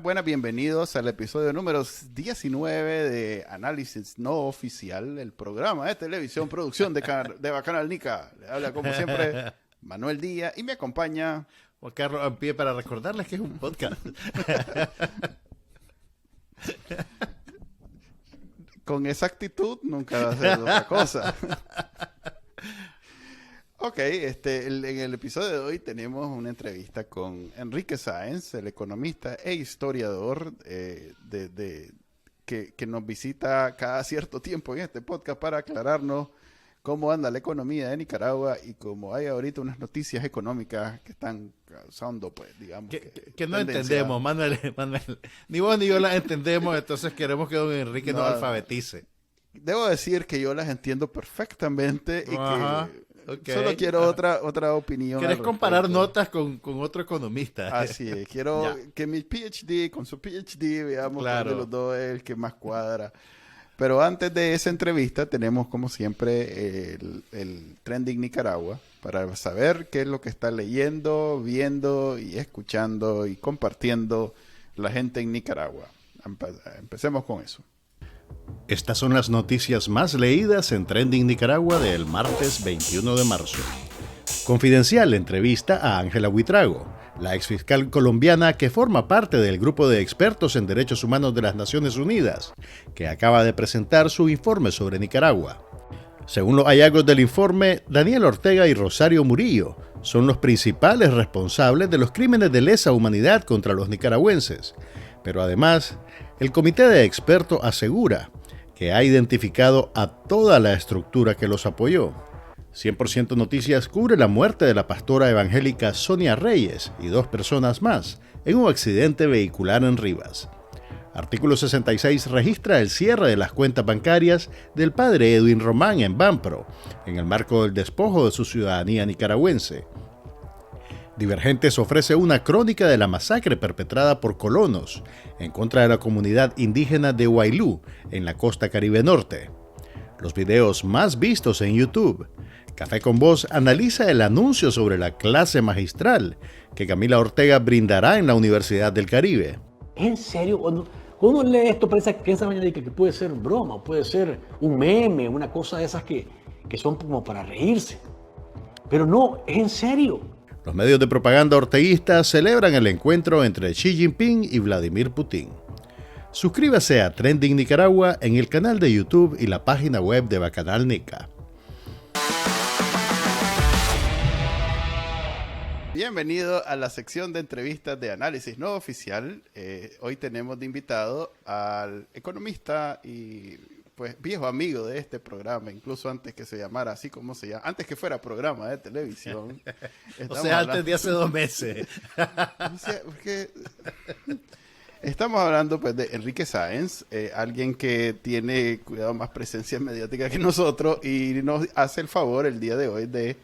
Buenas, bienvenidos al episodio número 19 de Análisis No Oficial, el programa de televisión, producción de Bacanal Nica. Le habla como siempre Manuel Díaz y me acompaña Juan Carlos Ampie para recordarles que es un podcast. Con esa actitud nunca va a ser otra cosa. Ok, en el episodio de hoy tenemos una entrevista con Enrique Sáenz, el economista e historiador que nos visita cada cierto tiempo en este podcast para aclararnos cómo anda la economía de Nicaragua y cómo hay ahorita unas noticias económicas que están causando, pues, digamos... Que no entendemos, Manuel. Ni vos ni yo las entendemos, entonces queremos que don Enrique nos alfabetice. Debo decir que yo las entiendo perfectamente y que... Okay. Solo quiero otra opinión. ¿Quieres comparar notas con otro economista? Así es. Quiero que mi PhD, con su PhD, veamos cuál de los dos es el que más cuadra. Pero antes de esa entrevista tenemos, como siempre, el Trending Nicaragua para saber qué es lo que está leyendo, viendo y escuchando y compartiendo la gente en Nicaragua. Empecemos con eso. Estas son las noticias más leídas en Trending Nicaragua del martes 21 de marzo. Confidencial entrevista a Ángela Buitrago, la exfiscal colombiana que forma parte del grupo de expertos en derechos humanos de las Naciones Unidas, que acaba de presentar su informe sobre Nicaragua. Según los hallazgos del informe, Daniel Ortega y Rosario Murillo son los principales responsables de los crímenes de lesa humanidad contra los nicaragüenses. Pero además, el comité de expertos asegura que ha identificado a toda la estructura que los apoyó. 100% Noticias cubre la muerte de la pastora evangélica Sonia Reyes y 2 personas más en un accidente vehicular en Rivas. Artículo 66 registra el cierre de las cuentas bancarias del padre Edwin Román en Banpro, en el marco del despojo de su ciudadanía nicaragüense. Divergentes ofrece una crónica de la masacre perpetrada por colonos en contra de la comunidad indígena de Huaylú, en la costa Caribe Norte. Los videos más vistos en YouTube. Café con Voz analiza el anuncio sobre la clase magistral que Camila Ortega brindará en la Universidad del Caribe. ¿En serio? Cuando uno lee esto piensa mañana que puede ser broma, puede ser un meme, una cosa de esas que son como para reírse. Pero no, es en serio. Los medios de propaganda orteguistas celebran el encuentro entre Xi Jinping y Vladimir Putin. Suscríbase a Trending Nicaragua en el canal de YouTube y la página web de Bacanal Nica. Bienvenido a la sección de entrevistas de Análisis No Oficial. Hoy tenemos de invitado al economista y pues viejo amigo de este programa, incluso antes que se llamara así como se llama, antes que fuera programa de televisión. O sea, antes de hace 2 meses. O sea, porque estamos hablando pues de Enrique Sáenz, alguien que tiene, cuidado, más presencia mediática que nosotros y nos hace el favor el día de hoy de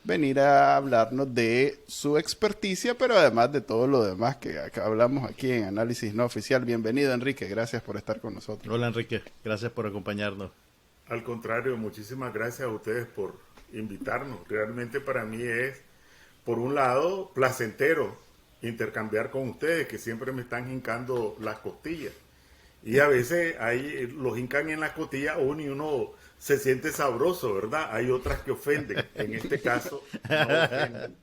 venir a hablarnos de su experticia, pero además de todo lo demás que hablamos aquí en Análisis No Oficial. Bienvenido, Enrique, gracias por estar con nosotros. Hola, Enrique, gracias por acompañarnos. Al contrario, muchísimas gracias a ustedes por invitarnos. Realmente para mí es, por un lado, placentero intercambiar con ustedes, que siempre me están hincando las costillas. Y a veces ahí los hincan en las costillas y uno se siente sabroso, ¿verdad? Hay otras que ofenden. En este caso, no ofenden.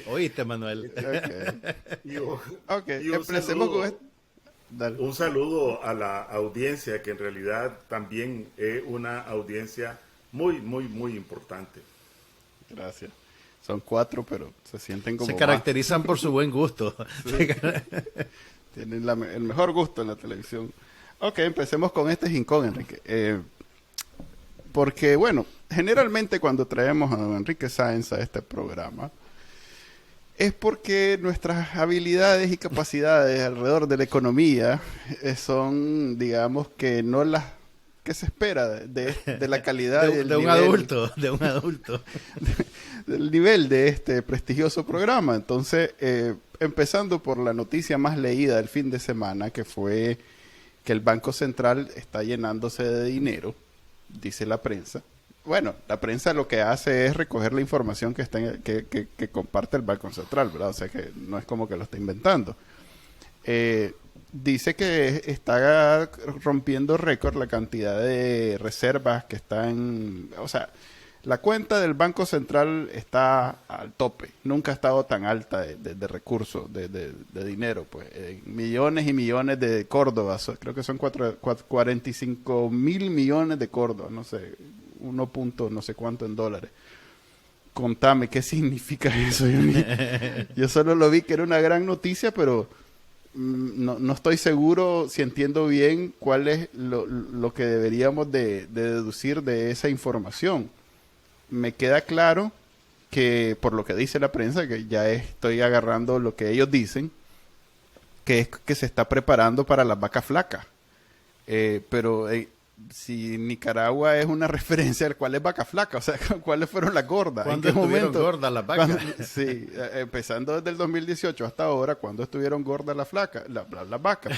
Oíste, Manuel. Empecemos con esto. Un saludo a la audiencia, que en realidad también es una audiencia muy, muy, muy importante. Gracias. Son 4, pero se sienten como se caracterizan por su buen gusto. Sí. Tienen el mejor gusto en la televisión. Ok, empecemos con este hincón, Enrique. Porque, bueno, generalmente cuando traemos a don Enrique Sáenz a este programa, es porque nuestras habilidades y capacidades alrededor de la economía son, digamos, que no las que se espera de la calidad de un adulto, del nivel de este prestigioso programa. Entonces, empezando por la noticia más leída del fin de semana, que fue que el Banco Central está llenándose de dinero, dice la prensa. Bueno, la prensa lo que hace es recoger la información que que comparte el Banco Central, ¿verdad? O sea que no es como que lo está inventando. dice que está rompiendo récord la cantidad de reservas que están, o sea, la cuenta del Banco Central está al tope, nunca ha estado tan alta de recursos, de dinero, pues, millones y millones de córdobas, creo que son 45.000 millones de córdobas, no sé, 1 punto no sé cuánto en dólares. Contame, ¿qué significa eso? Yo solo lo vi que era una gran noticia, pero no estoy seguro si entiendo bien cuál es lo que deberíamos de deducir de esa información. Me queda claro que, por lo que dice la prensa, que ya estoy agarrando lo que ellos dicen, que es que se está preparando para las vacas flacas. Pero si Nicaragua es una referencia al cual es vaca flaca, o sea, ¿cuáles fueron las gordas? ¿Cuándo ¿En qué estuvieron momento? gordas las vacas? Sí, empezando desde el 2018 hasta ahora, ¿cuándo estuvieron gordas las vacas?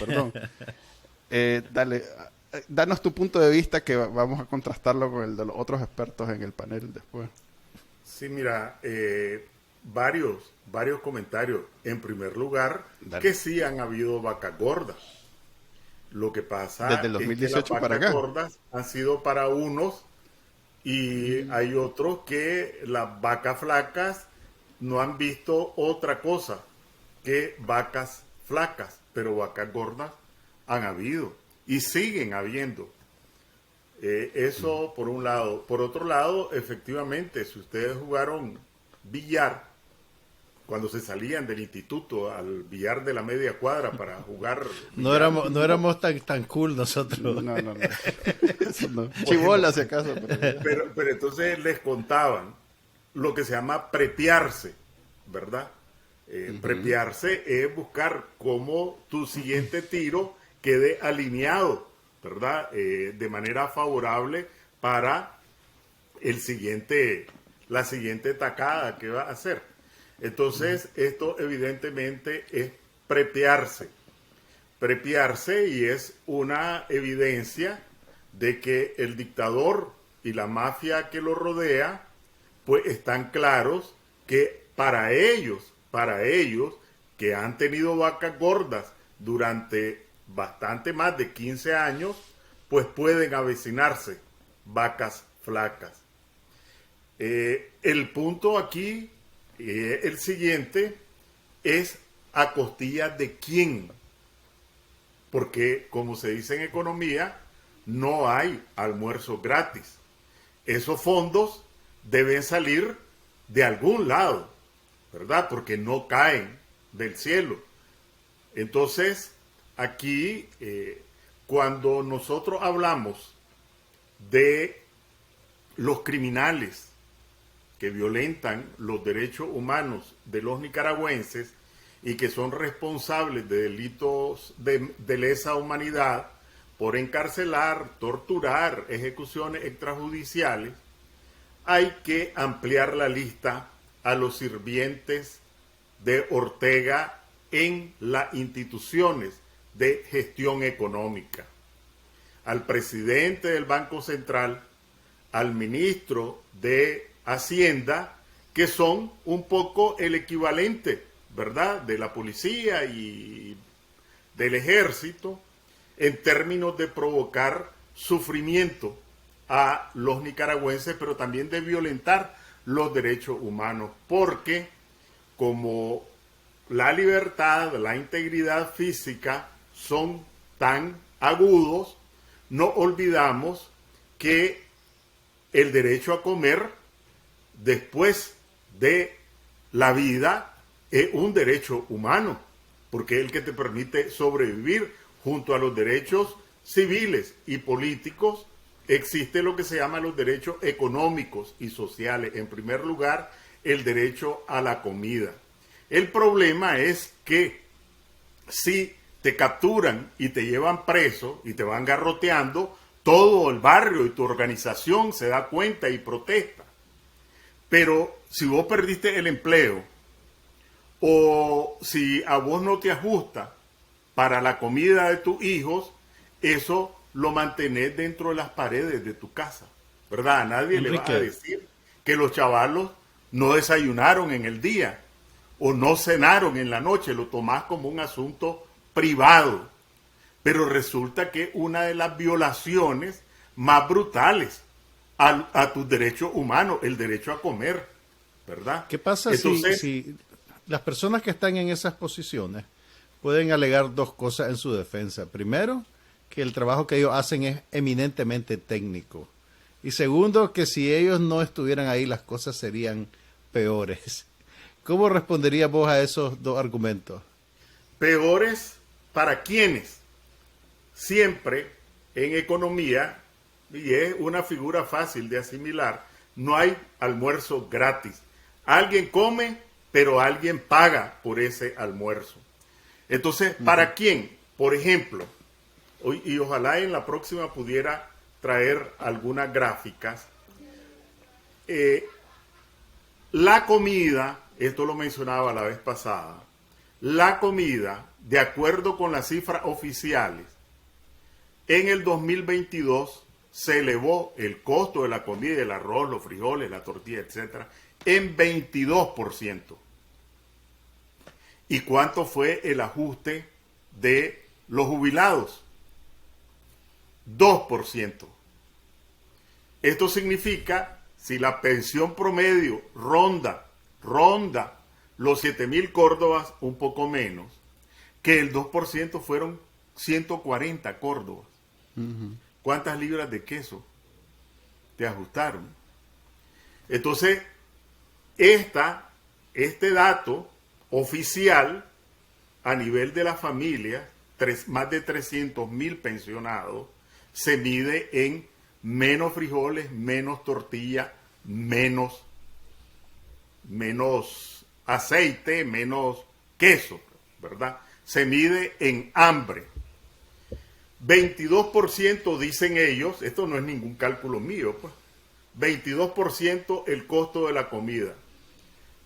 Perdón. Dale, danos tu punto de vista que vamos a contrastarlo con el de los otros expertos en el panel después. Sí, mira, varios comentarios. En primer lugar, Dale. que sí han habido vacas gordas. Lo que pasa Desde el es que 2018 las para vacas acá. gordas han sido para unos y hay otros que las vacas flacas no han visto otra cosa que vacas flacas, pero vacas gordas han habido y siguen habiendo. Eso por un lado. Por otro lado, efectivamente, si ustedes jugaron billar, cuando se salían del instituto al billar de la media cuadra para jugar billar, No éramos tan cool nosotros. No. Eso no. Chibola, si acaso. pero entonces les contaban lo que se llama prepiarse, ¿verdad? Prepiarse es buscar cómo tu siguiente tiro quede alineado, ¿verdad? De manera favorable para la siguiente tacada que va a hacer. Entonces, esto evidentemente es prepiarse. Prepiarse, y es una evidencia de que el dictador y la mafia que lo rodea, pues están claros que para ellos, que han tenido vacas gordas durante bastante más de 15 años, pues pueden avecinarse vacas flacas. El punto aquí, el siguiente, es a costillas de quién. Porque, como se dice en economía, no hay almuerzo gratis. Esos fondos deben salir de algún lado, ¿verdad? Porque no caen del cielo. Entonces, aquí, cuando nosotros hablamos de los criminales que violentan los derechos humanos de los nicaragüenses y que son responsables de delitos de lesa humanidad por encarcelar, torturar, ejecuciones extrajudiciales, hay que ampliar la lista a los sirvientes de Ortega en las instituciones de gestión económica, al presidente del Banco Central, al ministro de Hacienda, que son un poco el equivalente, ¿verdad?, de la policía y del ejército en términos de provocar sufrimiento a los nicaragüenses, pero también de violentar los derechos humanos, porque como la libertad, la integridad física son tan agudos, no olvidamos que el derecho a comer después de la vida es un derecho humano, porque es el que te permite sobrevivir. Junto a los derechos civiles y políticos existe lo que se llama los derechos económicos y sociales. En primer lugar, el derecho a la comida. El problema es que si te capturan y te llevan preso y te van garroteando, todo el barrio y tu organización se da cuenta y protesta. Pero si vos perdiste el empleo o si a vos no te ajusta para la comida de tus hijos, eso lo mantenés dentro de las paredes de tu casa, ¿verdad? A nadie Enrique, le va a decir que los chavalos no desayunaron en el día o no cenaron en la noche, lo tomás como un asunto privado. Pero resulta que una de las violaciones más brutales a tus derechos humanos, el derecho a comer, ¿verdad? ¿Qué pasa Entonces, si las personas que están en esas posiciones pueden alegar dos cosas en su defensa? Primero, que el trabajo que ellos hacen es eminentemente técnico. Y segundo, que si ellos no estuvieran ahí, las cosas serían peores. ¿Cómo responderías vos a esos dos argumentos? peores para quienes. Siempre en economía, y es una figura fácil de asimilar, no hay almuerzo gratis. Alguien come, pero alguien paga por ese almuerzo. Entonces, ¿para quién? Por ejemplo, y ojalá en la próxima pudiera traer algunas gráficas. La comida, esto lo mencionaba la vez pasada, la comida, de acuerdo con las cifras oficiales, en el 2022 se elevó el costo de la comida, el arroz, los frijoles, la tortilla, etcétera, en 22%. ¿Y cuánto fue el ajuste de los jubilados? 2%. Esto significa, si la pensión promedio ronda los 7,000 córdobas, un poco menos, que el 2% fueron 140 córdobas. ¿Cuántas libras de queso te ajustaron? Entonces, este dato oficial a nivel de la familia, más de 300,000 pensionados, se mide en menos frijoles, menos tortilla, menos aceite, menos queso, ¿verdad? Se mide en hambre. 22% dicen ellos, esto no es ningún cálculo mío, pues, 22% el costo de la comida.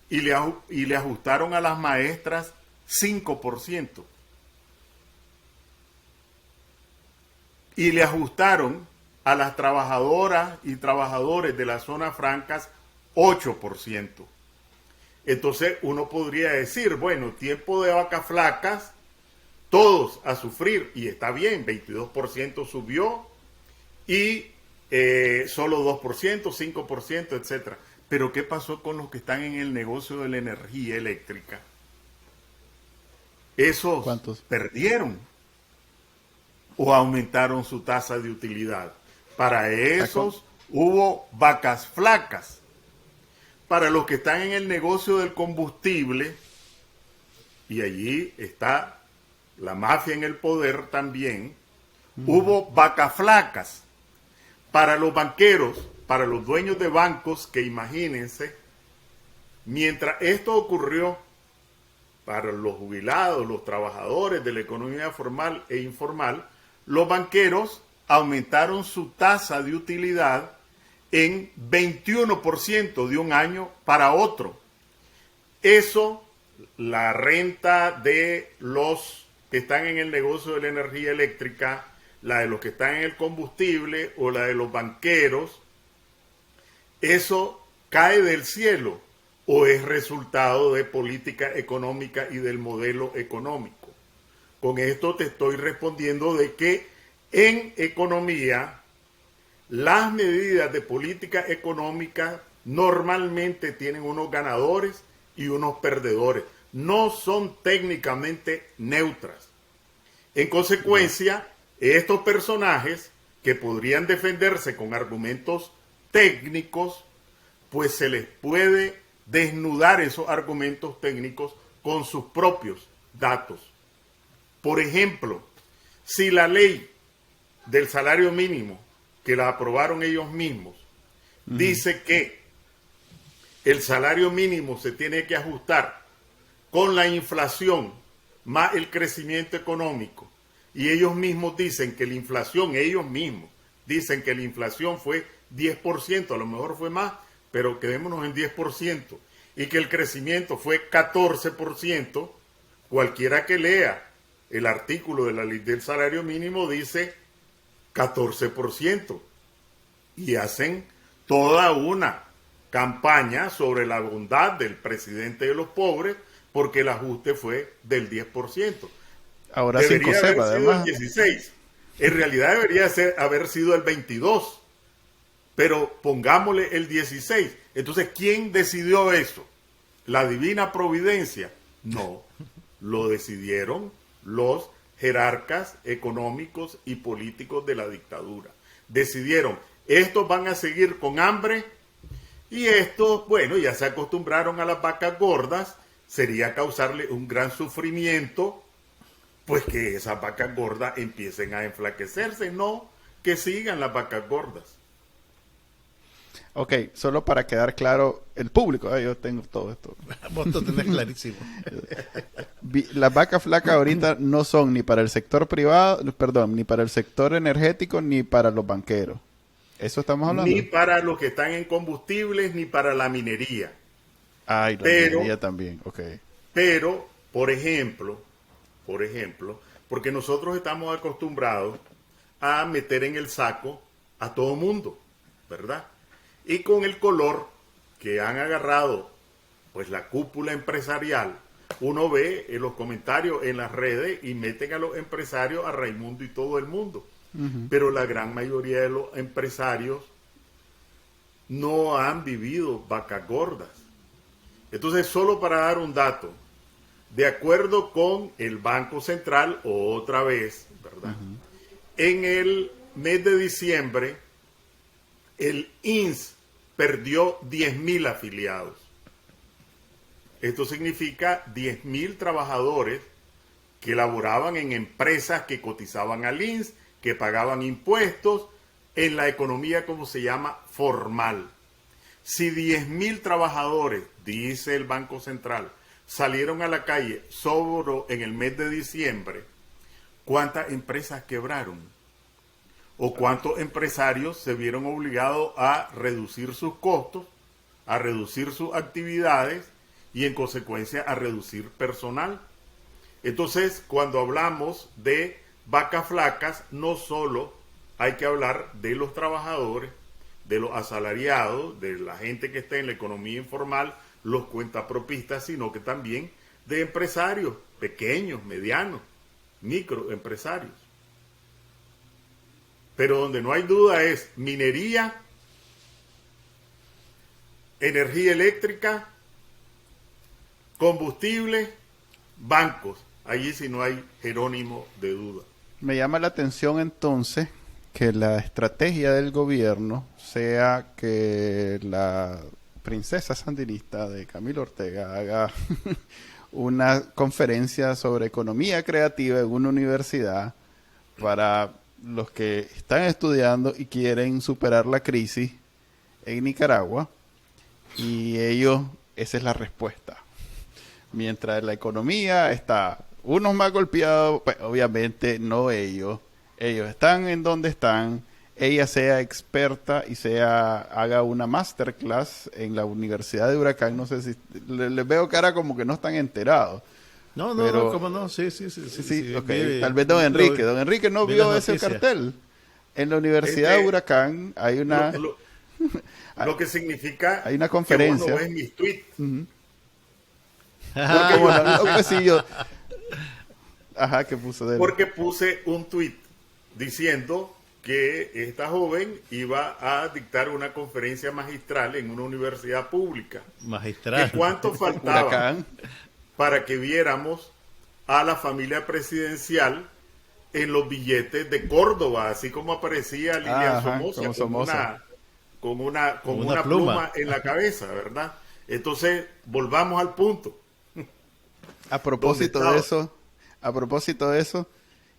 Y le ajustaron a las maestras 5%. Y le ajustaron a las trabajadoras y trabajadores de las zonas francas 8%. Entonces uno podría decir, bueno, tiempo de vacas flacas, todos a sufrir, y está bien, 22% subió y solo 2%, 5%, etcétera. Pero ¿qué pasó con los que están en el negocio de la energía eléctrica? Esos ¿Cuántos? perdieron o aumentaron su tasa de utilidad. Para esos hubo vacas flacas. Para los que están en el negocio del combustible, y allí está la mafia en el poder también, hubo vacas flacas. Para los banqueros, para los dueños de bancos, que imagínense, mientras esto ocurrió, para los jubilados, los trabajadores de la economía formal e informal, los banqueros aumentaron su tasa de utilidad en 21% de un año para otro. Eso, la renta de los que están en el negocio de la energía eléctrica, la de los que están en el combustible o la de los banqueros, eso cae del cielo o es resultado de política económica y del modelo económico. Con esto te estoy respondiendo de que en economía las medidas de política económica normalmente tienen unos ganadores y unos perdedores. No son técnicamente neutras. En consecuencia, estos personajes que podrían defenderse con argumentos técnicos, pues se les puede desnudar esos argumentos técnicos con sus propios datos. Por ejemplo, si la ley del salario mínimo, que la aprobaron ellos mismos, dice que el salario mínimo se tiene que ajustar con la inflación más el crecimiento económico, y ellos mismos dicen que la inflación, fue 10%, a lo mejor fue más, pero quedémonos en 10%, y que el crecimiento fue 14%, cualquiera que lea el artículo de la ley del salario mínimo dice 14%, y hacen toda una campaña sobre la bondad del presidente de los pobres porque el ajuste fue del 10%. Ahora Debería 5 haber cepa, sido además. el 16. En realidad debería haber sido el 22. Pero pongámosle el 16. Entonces, ¿quién decidió eso? ¿La divina providencia? No. Lo decidieron los jerarcas económicos y políticos de la dictadura. Decidieron, estos van a seguir con hambre y estos, bueno, ya se acostumbraron a las vacas gordas, sería causarle un gran sufrimiento, pues que esas vacas gordas empiecen a enflaquecerse, no que sigan las vacas gordas. Ok, solo para quedar claro, el público, yo tengo todo esto. Vos lo tenés clarísimo. Las vacas flacas ahorita no son ni para el sector privado, perdón, ni para el sector energético, ni para los banqueros. ¿Eso estamos hablando? Ni para los que están en combustibles, ni para la minería. Ay, la minería también, ok. Pero, por ejemplo, porque nosotros estamos acostumbrados a meter en el saco a todo mundo, ¿verdad? Y con el color que han agarrado, pues la cúpula empresarial, uno ve en los comentarios en las redes y meten a los empresarios, a Raimundo y todo el mundo. Pero la gran mayoría de los empresarios no han vivido vacas gordas. Entonces, solo para dar un dato, de acuerdo con el Banco Central, otra vez, ¿verdad? En el mes de diciembre, el INS perdió 10.000 afiliados. Esto significa 10.000 trabajadores que laboraban en empresas que cotizaban al INS, que pagaban impuestos, en la economía como se llama formal. Si 10.000 trabajadores, dice el Banco Central, salieron a la calle solo en el mes de diciembre, ¿cuántas empresas quebraron? ¿O cuántos empresarios se vieron obligados a reducir sus costos, a reducir sus actividades y en consecuencia a reducir personal? Entonces, cuando hablamos de vacas flacas, no solo hay que hablar de los trabajadores, de los asalariados, de la gente que está en la economía informal, los cuentapropistas, sino que también de empresarios pequeños, medianos, microempresarios. Pero donde no hay duda es minería, energía eléctrica, combustible, bancos. Allí sí no hay Jerónimo de duda. Me llama la atención entonces que la estrategia del gobierno sea que la princesa sandinista de Camilo Ortega haga una conferencia sobre economía creativa en una universidad para los que están estudiando y quieren superar la crisis en Nicaragua, y ellos, esa es la respuesta. Mientras la economía está unos más golpeados, pues obviamente no ellos están en donde están, ella sea experta y haga una masterclass en la Universidad de Huracán. No sé si les veo cara como que no están enterados. No, ¿cómo no? Sí. Okay. Tal vez don Enrique no vio ese cartel. En la Universidad de Huracán hay una... Lo que significa hay una conferencia. Que vos no ves mis tweets. ¿Qué puso de él? Porque puse un tweet diciendo que esta joven iba a dictar una conferencia magistral en una universidad pública. Magistral. ¿Y cuánto faltaba Huracán para que viéramos a la familia presidencial en los billetes de Córdoba, así como aparecía Lilian Somoza con una pluma en la cabeza, ¿verdad? Entonces, volvamos al punto. A propósito de eso,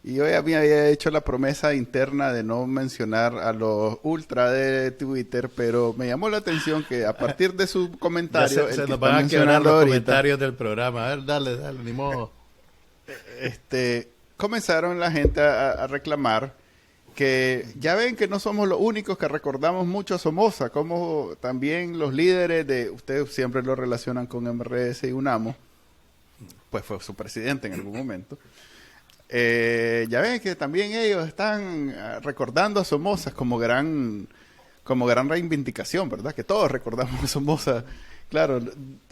y yo ya me había hecho la promesa interna de no mencionar a los ultra de Twitter, pero me llamó la atención que a partir de su comentario... Se nos van a quebrar los comentarios del programa. A ver, dale, ni modo. Comenzaron la gente a reclamar que ya ven que no somos los únicos que recordamos mucho a Somoza, como también los líderes de... Ustedes siempre lo relacionan con MRS y UNAMO, pues fue su presidente en algún momento. Ya ven que también ellos están recordando a Somoza como gran como gran reivindicación, ¿verdad? Que todos recordamos a Somoza, claro,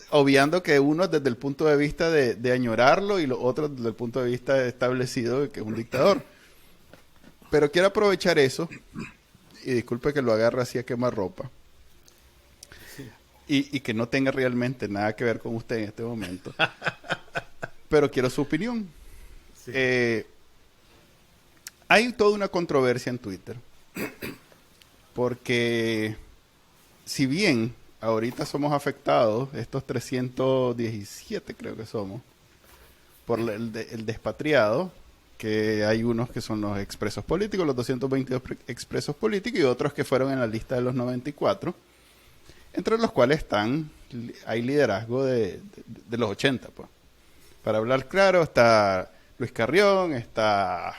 obviando que uno desde el punto de vista de añorarlo y los otros desde el punto de vista establecido de que es un dictador. Pero quiero aprovechar eso, y disculpe que lo agarre así a quemarropa, y que no tenga realmente nada que ver con usted en este momento, pero quiero su opinión. Sí. Hay toda una controversia en Twitter, porque si bien ahorita somos afectados, estos 317 creo que somos, por el despatriado, que hay unos que son los expresos políticos, los 222 expresos políticos, y otros que fueron en la lista de los 94, entre los cuales hay liderazgo de los 80, pues. Para hablar claro, está Luis Carrión, está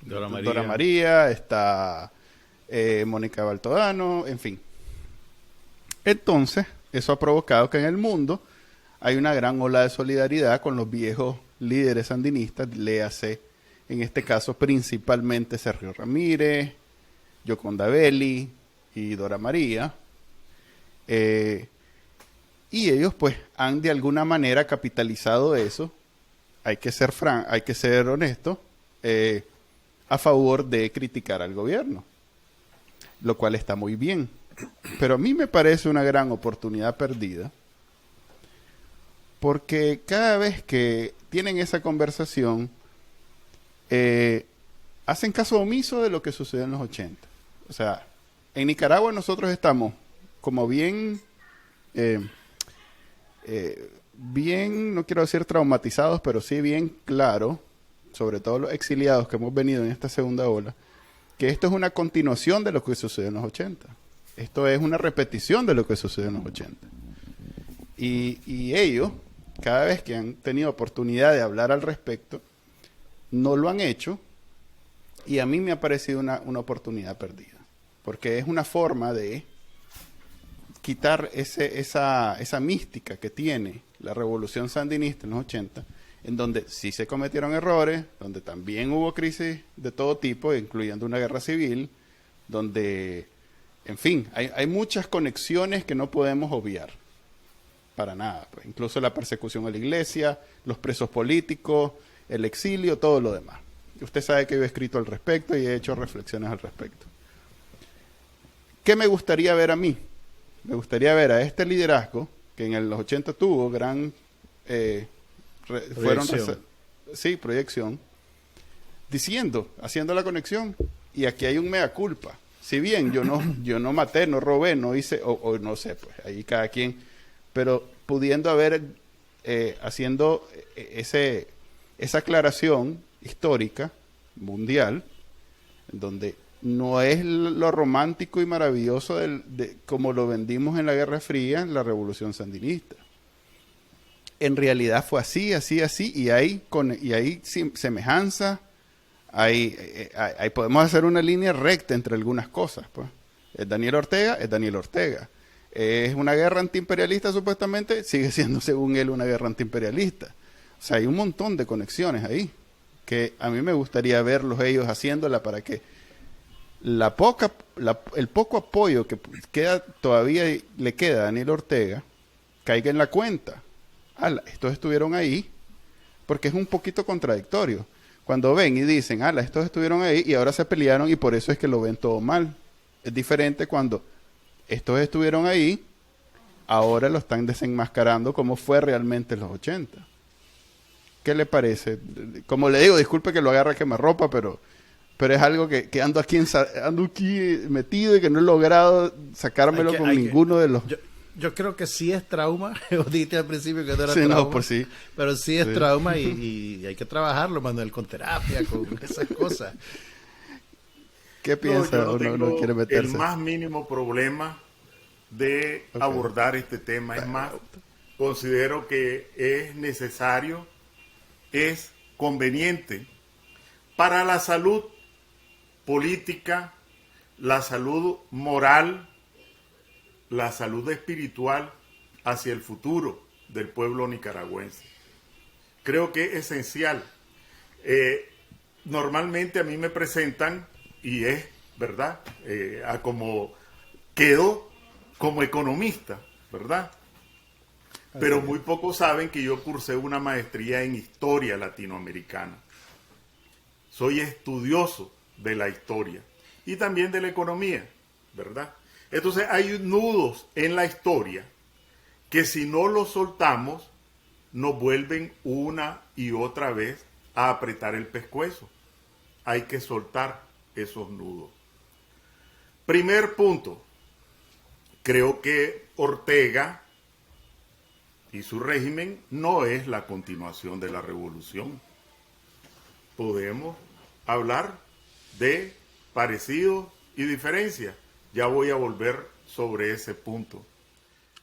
Dora María, está Mónica Baltodano, en fin. Entonces, eso ha provocado que en el mundo hay una gran ola de solidaridad con los viejos líderes sandinistas, léase, en este caso, principalmente Sergio Ramírez, Yoconda Belli y Dora María. Y ellos, pues, han de alguna manera capitalizado eso, hay que ser honesto, a favor de criticar al gobierno, lo cual está muy bien. Pero a mí me parece una gran oportunidad perdida, porque cada vez que tienen esa conversación, hacen caso omiso de lo que sucedió en los 80. O sea, en Nicaragua nosotros estamos como bien, no quiero decir traumatizados, pero sí bien claro, sobre todo los exiliados que hemos venido en esta segunda ola, que esto es una continuación de lo que sucedió en los 80. Esto es una repetición de lo que sucedió en los 80. Y ellos, cada vez que han tenido oportunidad de hablar al respecto, no lo han hecho, y a mí me ha parecido una oportunidad perdida, porque es una forma de quitar esa mística que tiene la revolución sandinista en los 80, en donde sí se cometieron errores, donde también hubo crisis de todo tipo, incluyendo una guerra civil, donde, en fin, hay muchas conexiones que no podemos obviar, para nada. Pues, incluso la persecución a la iglesia, los presos políticos, el exilio, todo lo demás. Usted sabe que yo he escrito al respecto y he hecho reflexiones al respecto. ¿Qué me gustaría ver a mí? Me gustaría ver a este liderazgo, que en los 80 tuvo gran... proyección, diciendo, haciendo la conexión, y aquí hay un mea culpa. Si bien yo no maté, no robé, no hice, o no sé, pues ahí cada quien, pero pudiendo haber, haciendo esa aclaración histórica, mundial, donde no es lo romántico y maravilloso como lo vendimos en la Guerra Fría, en la Revolución Sandinista. En realidad fue así, y hay semejanza, hay podemos hacer una línea recta entre algunas cosas, pues. Es Daniel Ortega. Es una guerra antiimperialista, supuestamente, sigue siendo, según él, una guerra antiimperialista. O sea, hay un montón de conexiones ahí, que a mí me gustaría verlos ellos haciéndola para que el poco apoyo que todavía le queda a Daniel Ortega caiga en la cuenta. Estos estuvieron ahí, porque es un poquito contradictorio. Cuando ven y dicen, estos estuvieron ahí y ahora se pelearon y por eso es que lo ven todo mal. Es diferente cuando estos estuvieron ahí, ahora lo están desenmascarando como fue realmente en los 80. ¿Qué le parece? Como le digo, disculpe que lo agarre a quemarropa, pero es algo que ando aquí metido y que no he logrado sacármelo con ninguno de los... Yo creo que sí es trauma. Dije al principio que no era sí, trauma. No, pues sí. Pero sí es trauma y hay que trabajarlo, Manuel, con terapia, con esas cosas. ¿Qué piensa? No quiere meterse. El más mínimo problema de abordar este tema. Es más, considero que es necesario, es conveniente para la salud política, la salud moral, la salud espiritual hacia el futuro del pueblo nicaragüense. Creo que es esencial. Normalmente a mí me presentan, y es verdad, a como quedo como economista, ¿verdad? Pero muy pocos saben que yo cursé una maestría en historia latinoamericana. Soy estudioso de la historia y también de la economía, ¿verdad? Entonces hay nudos en la historia que si no los soltamos nos vuelven una y otra vez a apretar el pescuezo. Hay que soltar esos nudos. Primer punto, creo que Ortega y su régimen no es la continuación de la revolución. Podemos hablar de parecidos y diferencias. Ya voy a volver sobre ese punto.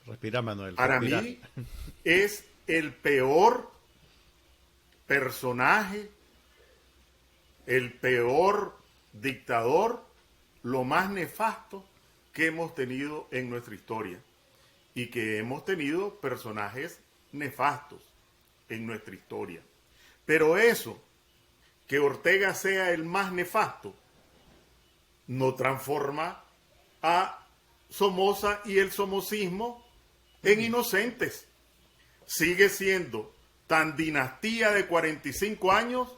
Respira, Manuel. Para respira. mí es el peor personaje, el peor dictador, lo más nefasto que hemos tenido en nuestra historia. Y que hemos tenido personajes nefastos en nuestra historia. Pero eso, que Ortega sea el más nefasto, no transforma a Somoza y el somocismo en inocentes. Sigue siendo tan dinastía de 45 años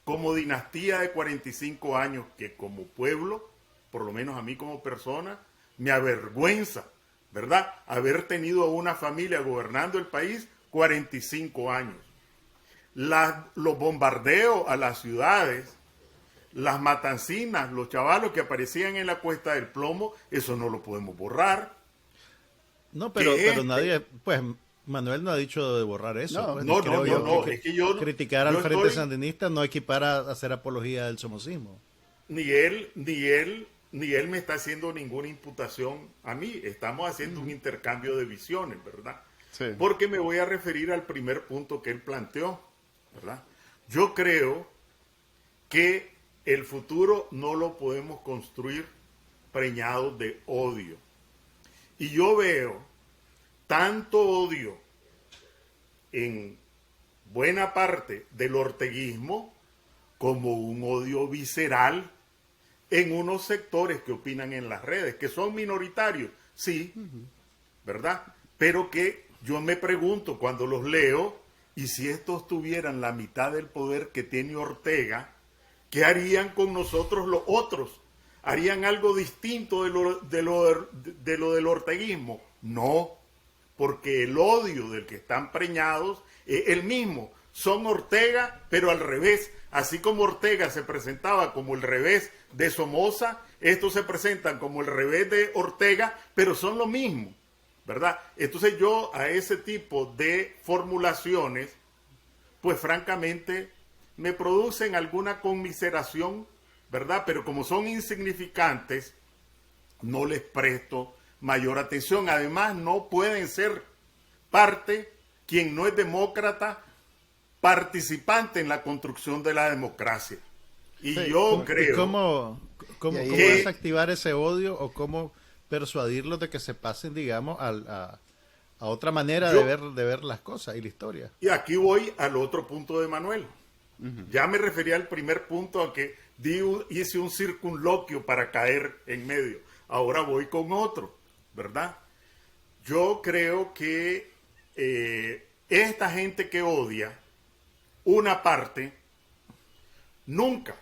como dinastía de 45 años que como pueblo, por lo menos a mí como persona, me avergüenza, ¿verdad? Haber tenido a una familia gobernando el país 45 años. Los bombardeos a las ciudades, las matancinas, los chavalos que aparecían en la Cuesta del Plomo, eso no lo podemos borrar. No, pero nadie, pues Manuel no ha dicho de borrar eso. No, pues, no, creo no, yo no, que es que yo criticar al yo Frente estoy- Sandinista no equipara a hacer apología del somocismo. ni él me está haciendo ninguna imputación a mí. Estamos haciendo un intercambio de visiones, ¿verdad? Sí. Porque me voy a referir al primer punto que él planteó, ¿verdad? Yo creo que el futuro no lo podemos construir preñado de odio. Y yo veo tanto odio en buena parte del orteguismo como un odio visceral en unos sectores que opinan en las redes, que son minoritarios, sí, ¿verdad? Pero que yo me pregunto cuando los leo, y si estos tuvieran la mitad del poder que tiene Ortega, ¿qué harían con nosotros los otros? ¿Harían algo distinto de lo del orteguismo? No, porque el odio del que están preñados es el mismo. Son Ortega, pero al revés. Así como Ortega se presentaba como el revés de Somoza, estos se presentan como el revés de Ortega, pero son lo mismo, ¿verdad? Entonces yo a ese tipo de formulaciones, pues francamente me producen alguna conmiseración, ¿verdad? Pero como son insignificantes, no les presto mayor atención. Además, no pueden ser parte, quien no es demócrata, participante en la construcción de la democracia. Y Sí, yo creo... ¿Y cómo Y ahí- desactivar ese odio o cómo persuadirlos de que se pasen, digamos, a otra manera Yo- de ver las cosas y la historia? Y aquí voy al otro punto de Manuel. Ya me refería al primer punto a que hice un circunloquio para caer en medio. Ahora voy con otro, ¿verdad? Yo creo que esta gente que odia, una parte, nunca,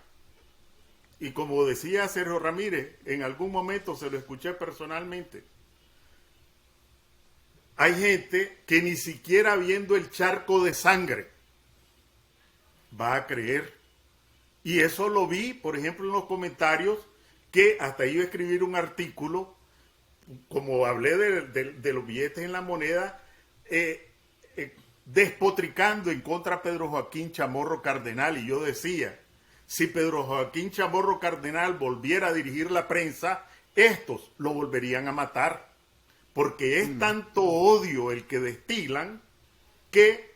y como decía Sergio Ramírez, en algún momento se lo escuché personalmente, hay gente que ni siquiera viendo el charco de sangre va a creer. Y eso lo vi, por ejemplo, en los comentarios, que hasta iba a escribir un artículo, como hablé de los billetes en la moneda, despotricando en contra de Pedro Joaquín Chamorro Cardenal. Y yo decía, si Pedro Joaquín Chamorro Cardenal volviera a dirigir la prensa, estos lo volverían a matar. Porque es tanto odio el que destilan que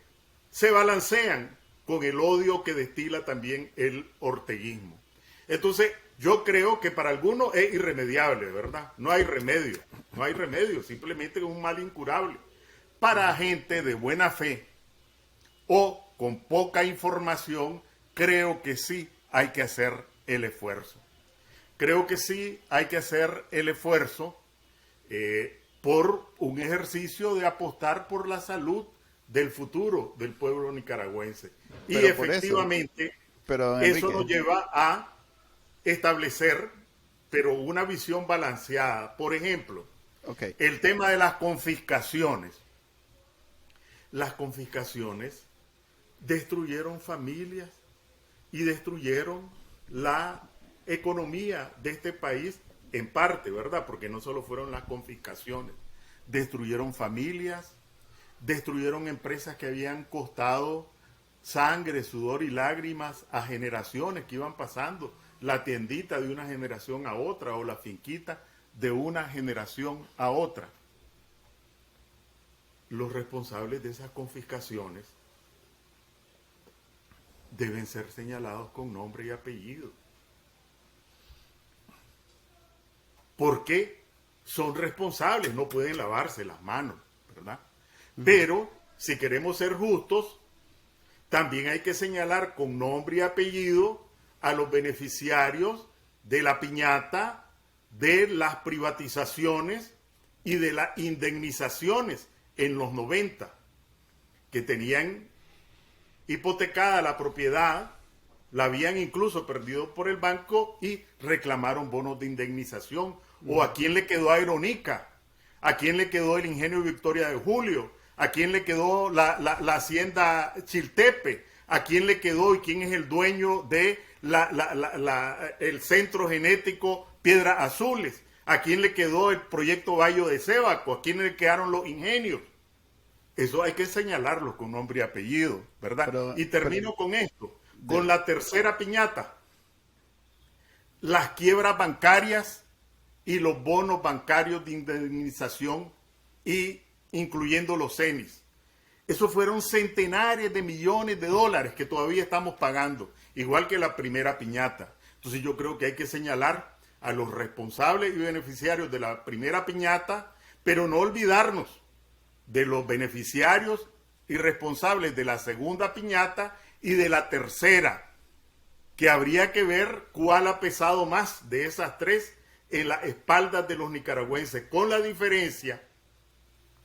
se balancean con el odio que destila también el orteguismo. Entonces, yo creo que para algunos es irremediable, ¿verdad? No hay remedio, simplemente es un mal incurable. Para gente de buena fe o con poca información, creo que sí hay que hacer el esfuerzo. Creo que sí hay que hacer el esfuerzo por un ejercicio de apostar por la salud del futuro del pueblo nicaragüense. Y Pero por efectivamente, pero eso Enrique, nos lleva a establecer, pero una visión balanceada. Por ejemplo, ok, el tema de las confiscaciones. Las confiscaciones destruyeron familias y destruyeron la economía de este país en parte, ¿verdad? Porque no solo fueron las confiscaciones, destruyeron familias, destruyeron empresas que habían costado sangre, sudor y lágrimas a generaciones que iban pasando, la tiendita de una generación a otra o la finquita de una generación a otra. Los responsables de esas confiscaciones deben ser señalados con nombre y apellido. Porque son responsables, no pueden lavarse las manos, ¿verdad? Pero si queremos ser justos, también hay que señalar con nombre y apellido a los beneficiarios de la piñata, de las privatizaciones y de las indemnizaciones en los 90, que tenían hipotecada la propiedad, la habían incluso perdido por el banco y reclamaron bonos de indemnización. ¿O a quién le quedó Aeronica? ¿A quién le quedó el Ingenio Victoria de Julio? ¿A quién le quedó la hacienda Chiltepe? ¿A quién le quedó y quién es el dueño de el centro genético Piedras Azules? ¿A quién le quedó el proyecto Bayo de Sébaco? ¿A quién le quedaron los ingenios? Eso hay que señalarlo con nombre y apellido, ¿verdad? Y termino con esto, con la tercera piñata. Las quiebras bancarias y los bonos bancarios de indemnización, y incluyendo los CENIS. Eso fueron centenares de millones de dólares que todavía estamos pagando, igual que la primera piñata. Entonces yo creo que hay que señalar a los responsables y beneficiarios de la primera piñata, pero no olvidarnos de los beneficiarios y responsables de la segunda piñata y de la tercera, que habría que ver cuál ha pesado más de esas tres en las espaldas de los nicaragüenses, con la diferencia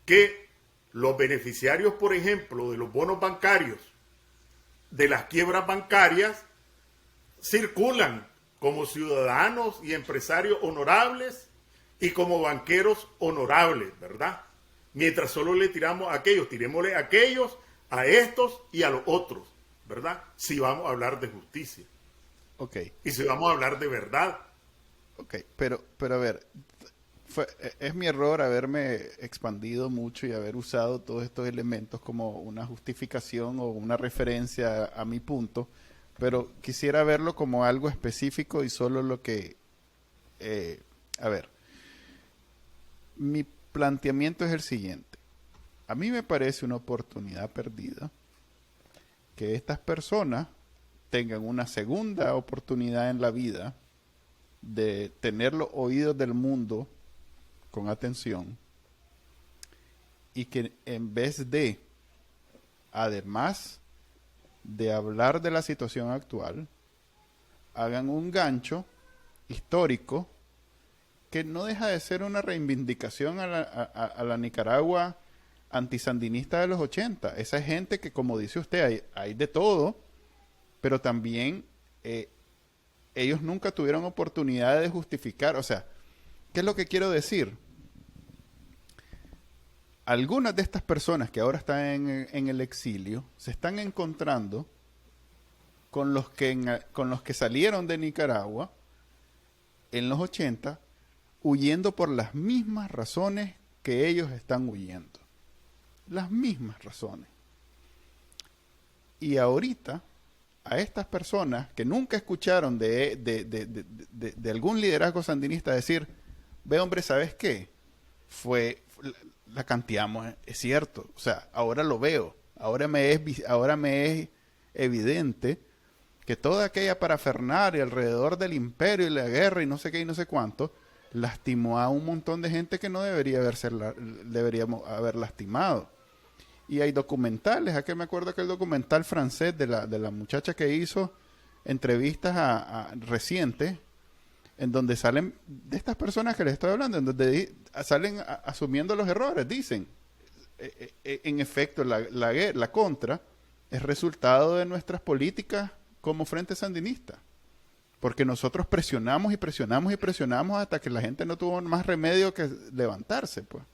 que los beneficiarios, por ejemplo, de los bonos bancarios, de las quiebras bancarias, circulan como ciudadanos y empresarios honorables y como banqueros honorables, ¿verdad? Mientras solo le tiramos a aquellos, tirémosle a aquellos, a estos y a los otros, ¿verdad? Si vamos a hablar de justicia. ok, Y si vamos a hablar de verdad. ok, pero a ver, es mi error haberme expandido mucho y haber usado todos estos elementos como una justificación o una referencia a mi punto, pero quisiera verlo como algo específico y solo lo que... a ver, mi planteamiento es el siguiente. A mí me parece una oportunidad perdida que estas personas tengan una segunda oportunidad en la vida de tener los oídos del mundo con atención y que en vez de, además de hablar de la situación actual, hagan un gancho histórico que no deja de ser una reivindicación a la Nicaragua antisandinista de los 80. Esa gente que, como dice usted, hay de todo, pero también ellos nunca tuvieron oportunidad de justificar. O sea, ¿qué es lo que quiero decir? Algunas de estas personas que ahora están en el exilio se están encontrando con los que salieron de Nicaragua en los 80, huyendo por las mismas razones que ellos están huyendo. Las mismas razones. Y ahorita, a estas personas que nunca escucharon de algún liderazgo sandinista decir, ve hombre, ¿sabes qué? La canteamos, es cierto. O sea, ahora lo veo. Ahora me es evidente que toda aquella parafernalia alrededor del imperio y la guerra y no sé qué y no sé cuánto, lastimó a un montón de gente que no deberíamos haber lastimado. Y hay documentales, aquí me acuerdo que el documental francés de la muchacha que hizo entrevistas recientes, en donde salen de estas personas que les estoy hablando, en donde salen asumiendo los errores, dicen, en efecto, la contra es resultado de nuestras políticas como Frente Sandinista. Porque nosotros presionamos y presionamos y presionamos hasta que la gente no tuvo más remedio que levantarse, pues.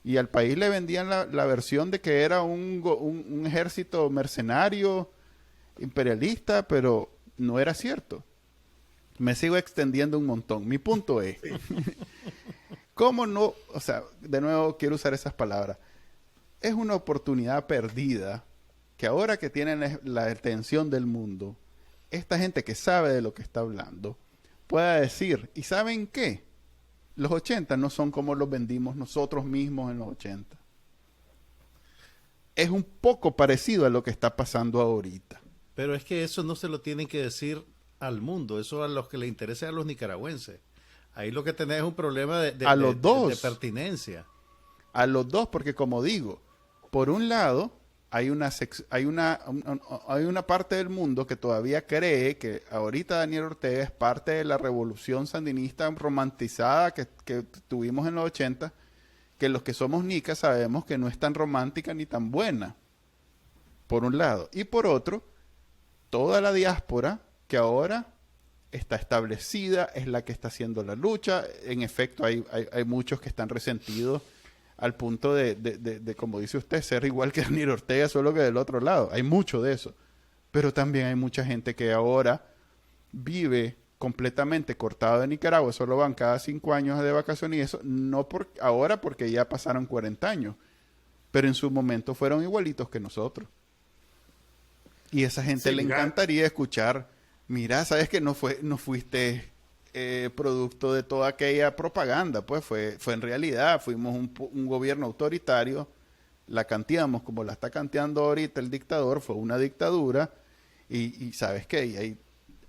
Y al país le vendían la versión de que era un ejército mercenario, imperialista, pero no era cierto. Me sigo extendiendo un montón. Mi punto es, ¿cómo no? O sea, de nuevo quiero usar esas palabras. Es una oportunidad perdida que ahora que tienen la atención del mundo, esta gente que sabe de lo que está hablando pueda decir, ¿y saben qué? Los 80 no son como los vendimos nosotros mismos en los 80. Es un poco parecido a lo que está pasando ahorita. Pero es que eso no se lo tienen que decir al mundo, eso a los que le interesa a los nicaragüenses. Ahí lo que tenés es un problema a los dos. De pertinencia. A los dos, porque como digo, por un lado, hay una parte del mundo que todavía cree que ahorita Daniel Ortega es parte de la revolución sandinista romantizada que tuvimos en los 80, que los que somos nicas sabemos que no es tan romántica ni tan buena, por un lado. Y por otro, toda la diáspora que ahora está establecida, es la que está haciendo la lucha. En efecto, hay muchos que están resentidos al punto de, como dice usted, ser igual que Daniel Ortega, solo que del otro lado. Hay mucho de eso. Pero también hay mucha gente que ahora vive completamente cortado de Nicaragua, solo van cada 5 años de vacaciones, y eso no ahora porque ya pasaron 40 años, pero en su momento fueron igualitos que nosotros. Y a esa gente le encantaría escuchar, mira, sabes que no fuiste producto de toda aquella propaganda, pues fue en realidad, fuimos un gobierno autoritario, la canteamos como la está canteando ahorita el dictador, fue una dictadura, y sabes qué, y ahí,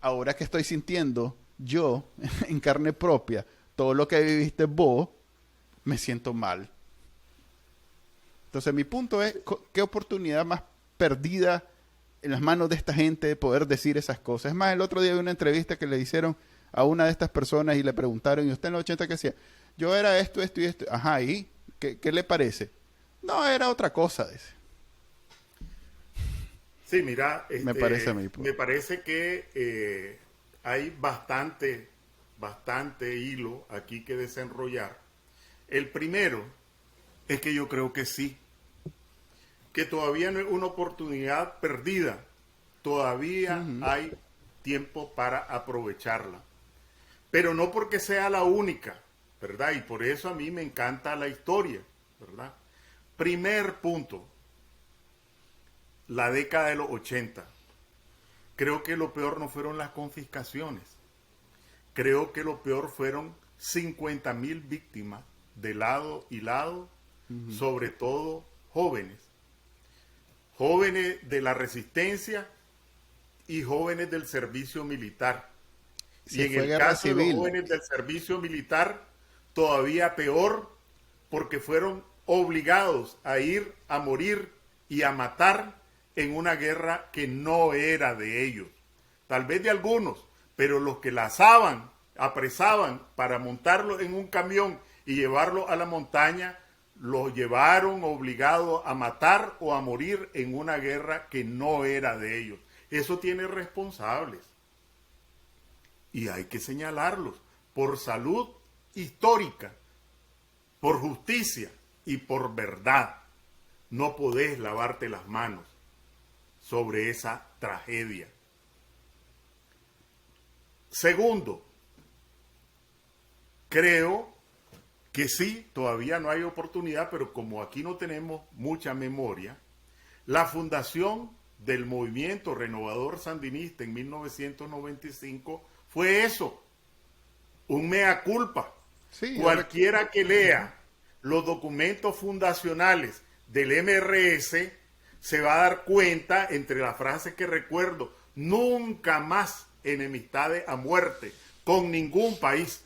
ahora que estoy sintiendo yo en carne propia todo lo que viviste vos, me siento mal. Entonces mi punto es, ¿qué oportunidad más perdida en las manos de esta gente de poder decir esas cosas? Es más, el otro día vi una entrevista que le hicieron a una de estas personas y le preguntaron, ¿y usted en los 80 qué hacía? Yo era esto y esto. Ajá, ¿y qué le parece? No, era otra cosa, dice. Sí, mira, me parece a mí. Me parece que hay bastante hilo aquí que desenrollar. El primero es que yo creo que sí, que todavía no es una oportunidad perdida, todavía hay tiempo para aprovecharla, pero no porque sea la única, ¿verdad? Y por eso a mí me encanta la historia, ¿verdad? Primer punto, la década de los 80. Creo que lo peor no fueron las confiscaciones, creo que lo peor fueron 50,000 víctimas de lado y lado, sobre todo jóvenes de la resistencia y jóvenes del servicio militar. Y en el caso de los jóvenes del servicio militar, todavía peor, porque fueron obligados a ir a morir y a matar en una guerra que no era de ellos. Tal vez de algunos, pero los que la apresaban para montarlos en un camión y llevarlos a la montaña, los llevaron obligados a matar o a morir en una guerra que no era de ellos. Eso tiene responsables. Y hay que señalarlos por salud histórica, por justicia y por verdad. No podés lavarte las manos sobre esa tragedia. Segundo, creo que sí, todavía no hay oportunidad, pero como aquí no tenemos mucha memoria, la fundación del Movimiento Renovador Sandinista en 1995 fue eso, un mea culpa. Sí, cualquiera que lea los documentos fundacionales del MRS se va a dar cuenta, entre las frases que recuerdo, nunca más enemistades a muerte con ningún país.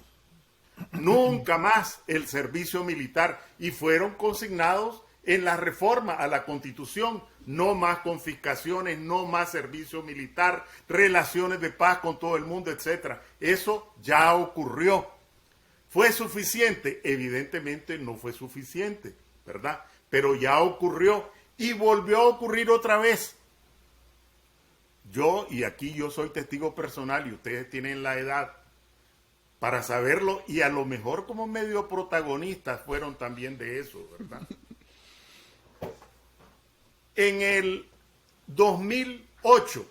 Nunca más el servicio militar, y fueron consignados en la reforma a la Constitución, no más confiscaciones, no más servicio militar, relaciones de paz con todo el mundo, etc. Eso ya ocurrió. ¿Fue suficiente? Evidentemente no fue suficiente, ¿verdad? Pero ya ocurrió y volvió a ocurrir otra vez. Yo, y aquí yo soy testigo personal y ustedes tienen la edad para saberlo, y a lo mejor como medio protagonistas fueron también de eso, ¿verdad? En el 2008,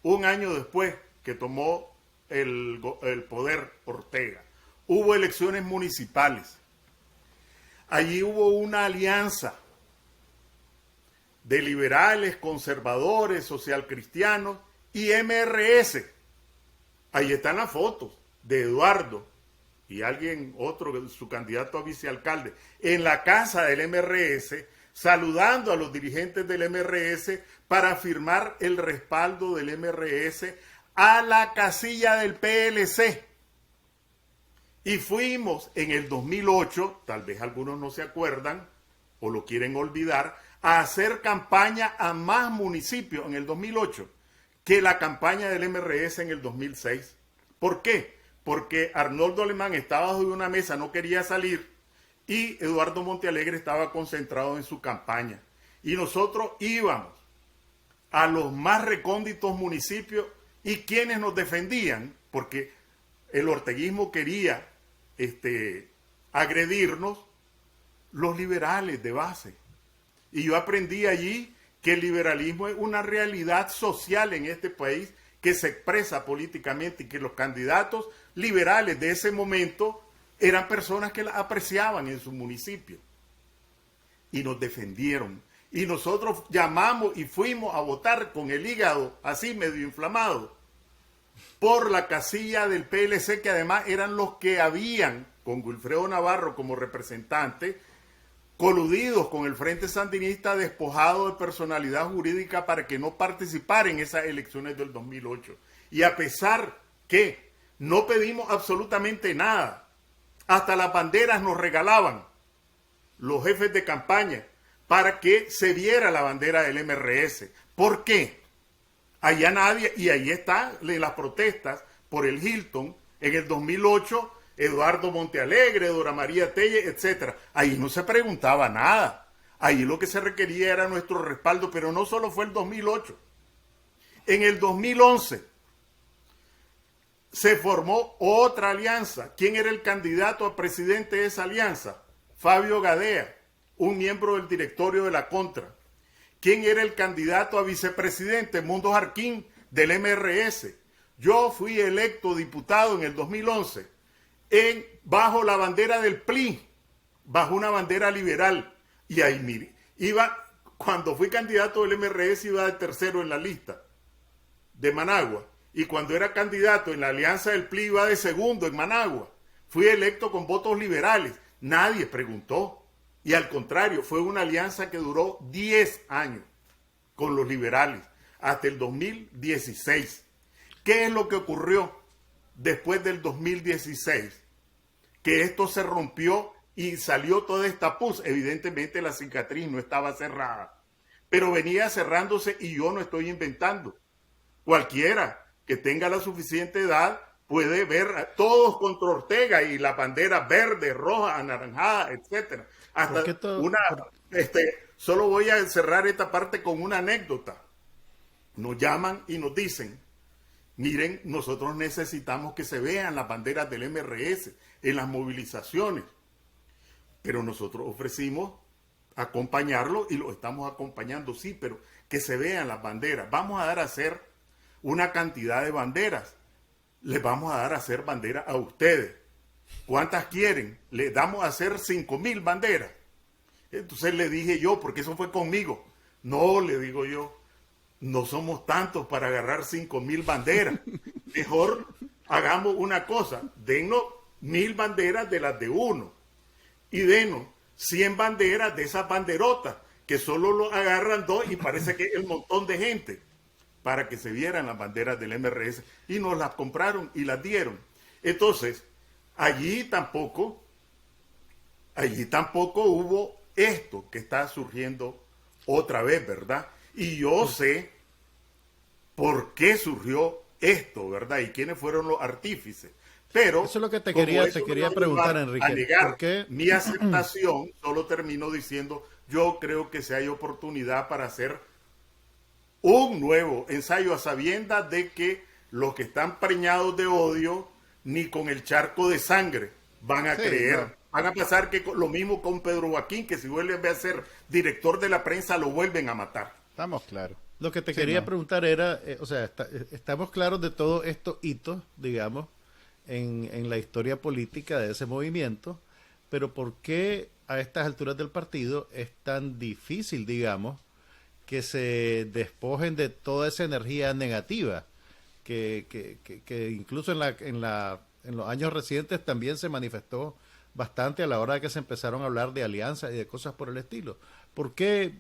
un año después que tomó el poder Ortega, hubo elecciones municipales. Allí hubo una alianza de liberales, conservadores, socialcristianos y MRS. Ahí están las fotos de Eduardo y alguien otro, su candidato a vicealcalde, en la casa del MRS, saludando a los dirigentes del MRS para firmar el respaldo del MRS a la casilla del PLC. Y fuimos en el 2008, tal vez algunos no se acuerdan o lo quieren olvidar, a hacer campaña a más municipios en el 2008 que la campaña del MRS en el 2006. ¿Por qué? Porque Arnoldo Alemán estaba bajo una mesa, no quería salir, y Eduardo Montealegre estaba concentrado en su campaña. Y nosotros íbamos a los más recónditos municipios, y quienes nos defendían, porque el orteguismo quería agredirnos, los liberales de base. Y yo aprendí allí que el liberalismo es una realidad social en este país que se expresa políticamente, y que los candidatos liberales de ese momento eran personas que la apreciaban en su municipio. Y nos defendieron. Y nosotros llamamos y fuimos a votar con el hígado así medio inflamado por la casilla del PLC, que además eran los que habían, con Wilfredo Navarro como representante, coludidos con el Frente Sandinista, despojado de personalidad jurídica para que no participara en esas elecciones del 2008. Y a pesar que no pedimos absolutamente nada, hasta las banderas nos regalaban los jefes de campaña para que se viera la bandera del MRS. ¿Por qué? Allá nadie, y ahí está las protestas por el Hilton en el 2008, Eduardo Montealegre, Dora María Telle, etc. Ahí no se preguntaba nada. Ahí lo que se requería era nuestro respaldo, pero no solo fue el 2008. En el 2011 se formó otra alianza. ¿Quién era el candidato a presidente de esa alianza? Fabio Gadea, un miembro del directorio de la Contra. ¿Quién era el candidato a vicepresidente? Mundo Jarquín, del MRS. Yo fui electo diputado en el 2011 bajo la bandera del PLI, bajo una bandera liberal. Y ahí, mire, cuando fui candidato del MRS iba de tercero en la lista de Managua. Y cuando era candidato en la alianza del PLI iba de segundo en Managua. Fui electo con votos liberales. Nadie preguntó. Y al contrario, fue una alianza que duró 10 años con los liberales, hasta el 2016. ¿Qué es lo que ocurrió después del 2016? Que esto se rompió y salió toda esta pus. Evidentemente la cicatriz no estaba cerrada, pero venía cerrándose, y yo no estoy inventando. Cualquiera que tenga la suficiente edad puede ver a todos contra Ortega y la bandera verde, roja, anaranjada, etcétera. Hasta solo voy a cerrar esta parte con una anécdota. Nos llaman y nos dicen: miren, nosotros necesitamos que se vean las banderas del MRS en las movilizaciones. Pero nosotros ofrecimos acompañarlo y lo estamos acompañando, sí, pero que se vean las banderas. Vamos a dar a hacer una cantidad de banderas. Les vamos a dar a hacer banderas a ustedes. ¿Cuántas quieren? Les damos a hacer 5,000 banderas. Entonces le dije yo, porque eso fue conmigo. No, le digo yo, no somos tantos para agarrar 5,000 banderas. Mejor hagamos una cosa, dennos 1,000 banderas de las de uno y denos 100 banderas de esas banderotas que solo lo agarran 2 y parece que es el montón de gente, para que se vieran las banderas del MRS, y nos las compraron y las dieron. Entonces, allí tampoco allí tampoco hubo esto que está surgiendo otra vez, ¿verdad? Y yo sé por qué surgió esto, ¿verdad? Y quiénes fueron los artífices. Pero eso es lo que te como quería eso me va a preguntar, llevar Enrique. a negar ¿Por qué? mi aceptación, solo termino diciendo, yo creo que si hay oportunidad para hacer un nuevo ensayo a sabiendas de que los que están preñados de odio ni con el charco de sangre van a Sí, creer. no. Van a pasar que lo mismo con Pedro Joaquín, que si vuelve a ser director de la prensa lo vuelven a matar. Estamos claros. Lo que te Sí, quería no. preguntar era, o sea, estamos claros de todos estos hitos, digamos, en la historia política de ese movimiento, pero ¿por qué a estas alturas del partido es tan difícil, digamos, que se despojen de toda esa energía negativa que incluso en los años recientes también se manifestó bastante a la hora de que se empezaron a hablar de alianzas y de cosas por el estilo? ¿Por qué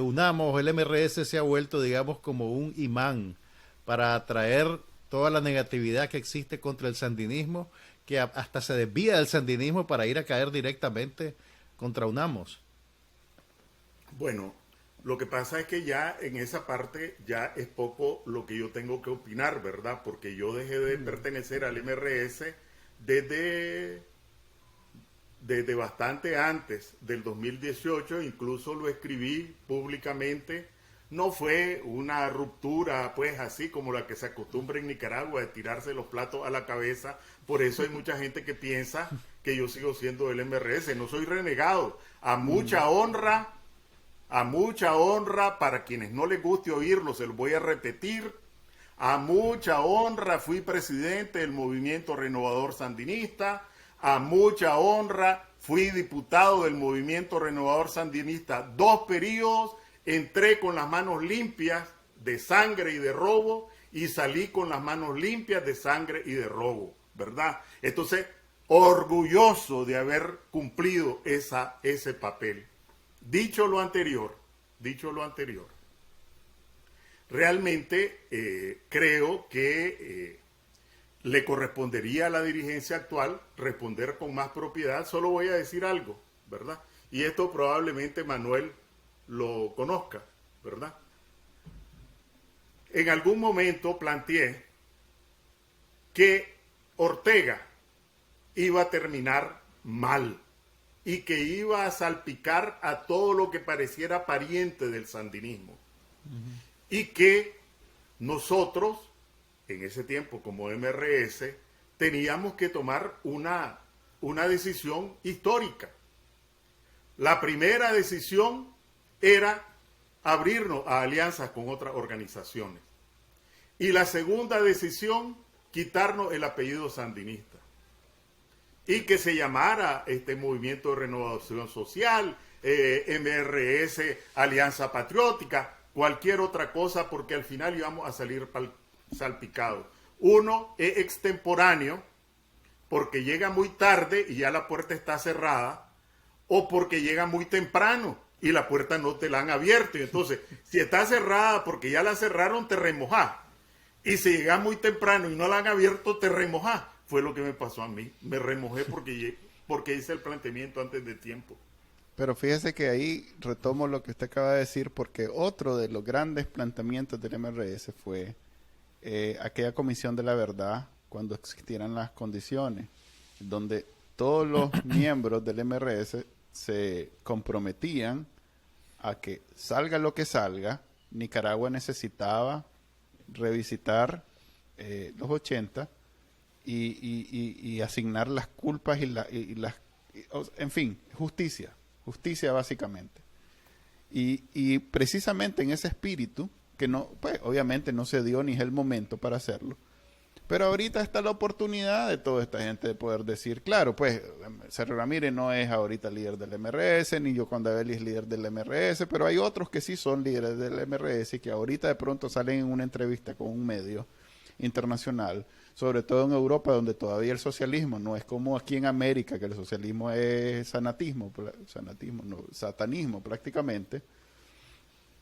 UNAMOS, el MRS se ha vuelto, digamos, como un imán para atraer toda la negatividad que existe contra el sandinismo, que hasta se desvía del sandinismo para ir a caer directamente contra UNAMOS? Bueno, lo que pasa es que ya en esa parte ya es poco lo que yo tengo que opinar, ¿verdad? Porque yo dejé de pertenecer al MRS desde bastante antes del 2018, incluso lo escribí públicamente. No fue una ruptura, pues así como la que se acostumbra en Nicaragua, de tirarse los platos a la cabeza. Por eso hay mucha gente que piensa que yo sigo siendo del MRS. No soy renegado. A mucha honra para quienes no les guste oírlo, se lo voy a repetir. A mucha honra fui presidente del Movimiento Renovador Sandinista. A mucha honra fui diputado del Movimiento Renovador Sandinista 2 periodos. Entré con las manos limpias de sangre y de robo y salí con las manos limpias de sangre y de robo, ¿verdad? Entonces, orgulloso de haber cumplido ese papel. Dicho lo anterior, realmente creo que le correspondería a la dirigencia actual responder con más propiedad. Solo voy a decir algo, ¿verdad? Y esto probablemente Manuel lo conozca, ¿verdad? En algún momento planteé que Ortega iba a terminar mal y que iba a salpicar a todo lo que pareciera pariente del sandinismo. Y que nosotros, en ese tiempo como MRS, teníamos que tomar una decisión histórica. La primera decisión era abrirnos a alianzas con otras organizaciones. Y la segunda decisión, quitarnos el apellido sandinista. Y que se llamara este Movimiento de Renovación Social, MRS, Alianza Patriótica, cualquier otra cosa, porque al final íbamos a salir salpicados. Uno es extemporáneo, porque llega muy tarde y ya la puerta está cerrada, o porque llega muy temprano y la puerta no te la han abierto. Y entonces, si está cerrada porque ya la cerraron, te remojás. Y si llega muy temprano y no la han abierto, te remojás. Fue lo que me pasó a mí. Me remojé porque hice el planteamiento antes de tiempo. Pero fíjese que ahí retomo lo que usted acaba de decir, porque otro de los grandes planteamientos del MRS fue aquella Comisión de la Verdad, cuando existieran las condiciones, donde todos los miembros del MRS se comprometían a que salga lo que salga, Nicaragua necesitaba revisitar los 80 y asignar las culpas en fin, justicia básicamente. Y precisamente en ese espíritu, que no, pues obviamente no se dio ni es el momento para hacerlo, pero ahorita está la oportunidad de toda esta gente de poder decir, claro, pues Sergio Ramírez no es ahorita líder del MRS, ni Yoconda Belli es líder del MRS, pero hay otros que sí son líderes del MRS y que ahorita de pronto salen en una entrevista con un medio internacional, sobre todo en Europa, donde todavía el socialismo no es como aquí en América, que el socialismo es satanismo prácticamente.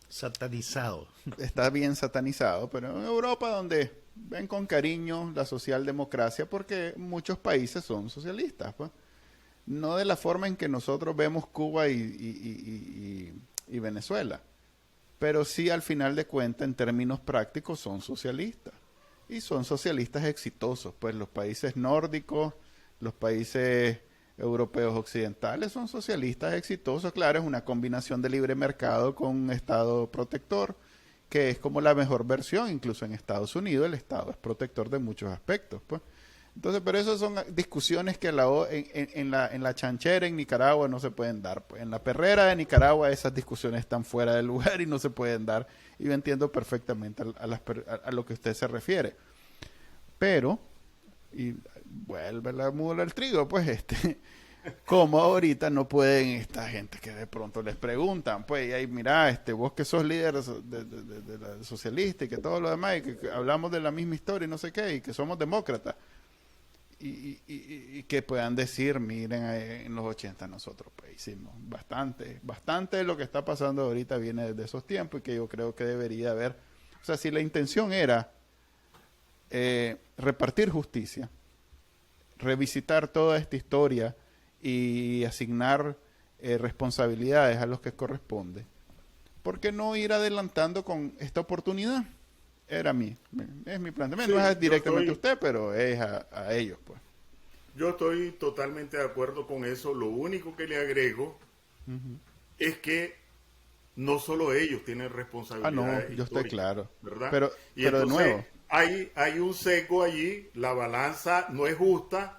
Satanizado. Está bien satanizado, pero en Europa, donde ven con cariño la socialdemocracia porque muchos países son socialistas, pues. No de la forma en que nosotros vemos Cuba y Venezuela, pero sí al final de cuentas en términos prácticos son socialistas y son socialistas exitosos, pues los países nórdicos, los países europeos occidentales son socialistas exitosos. Claro, es una combinación de libre mercado con un Estado protector, que es como la mejor versión. Incluso en Estados Unidos el Estado es protector de muchos aspectos, pues. Entonces, pero esas son discusiones que en la chanchera en Nicaragua no se pueden dar, pues. En la perrera de Nicaragua esas discusiones están fuera del lugar y no se pueden dar. Y yo entiendo perfectamente a lo que usted se refiere. Pero, y vuelve la mula al trigo, pues como ahorita no pueden esta gente que de pronto les preguntan, pues, y ahí mira, vos que sos líder de la socialista y que todo lo demás, y que hablamos de la misma historia y no sé qué, y que somos demócratas, y que puedan decir, miren, en los 80 nosotros pues hicimos bastante de lo que está pasando ahorita viene de esos tiempos, y que yo creo que debería haber, o sea, si la intención era repartir justicia, revisitar toda esta historia y asignar responsabilidades a los que corresponde, ¿por qué no ir adelantando con esta oportunidad? Es mi planteamiento, Sí, no es directamente a usted, pero es a ellos, pues. Yo estoy totalmente de acuerdo con eso. Lo único que le agrego es que no solo ellos tienen responsabilidades No, yo estoy claro. ¿verdad? Pero Y de entonces, nuevo, hay un sesgo allí, la balanza no es justa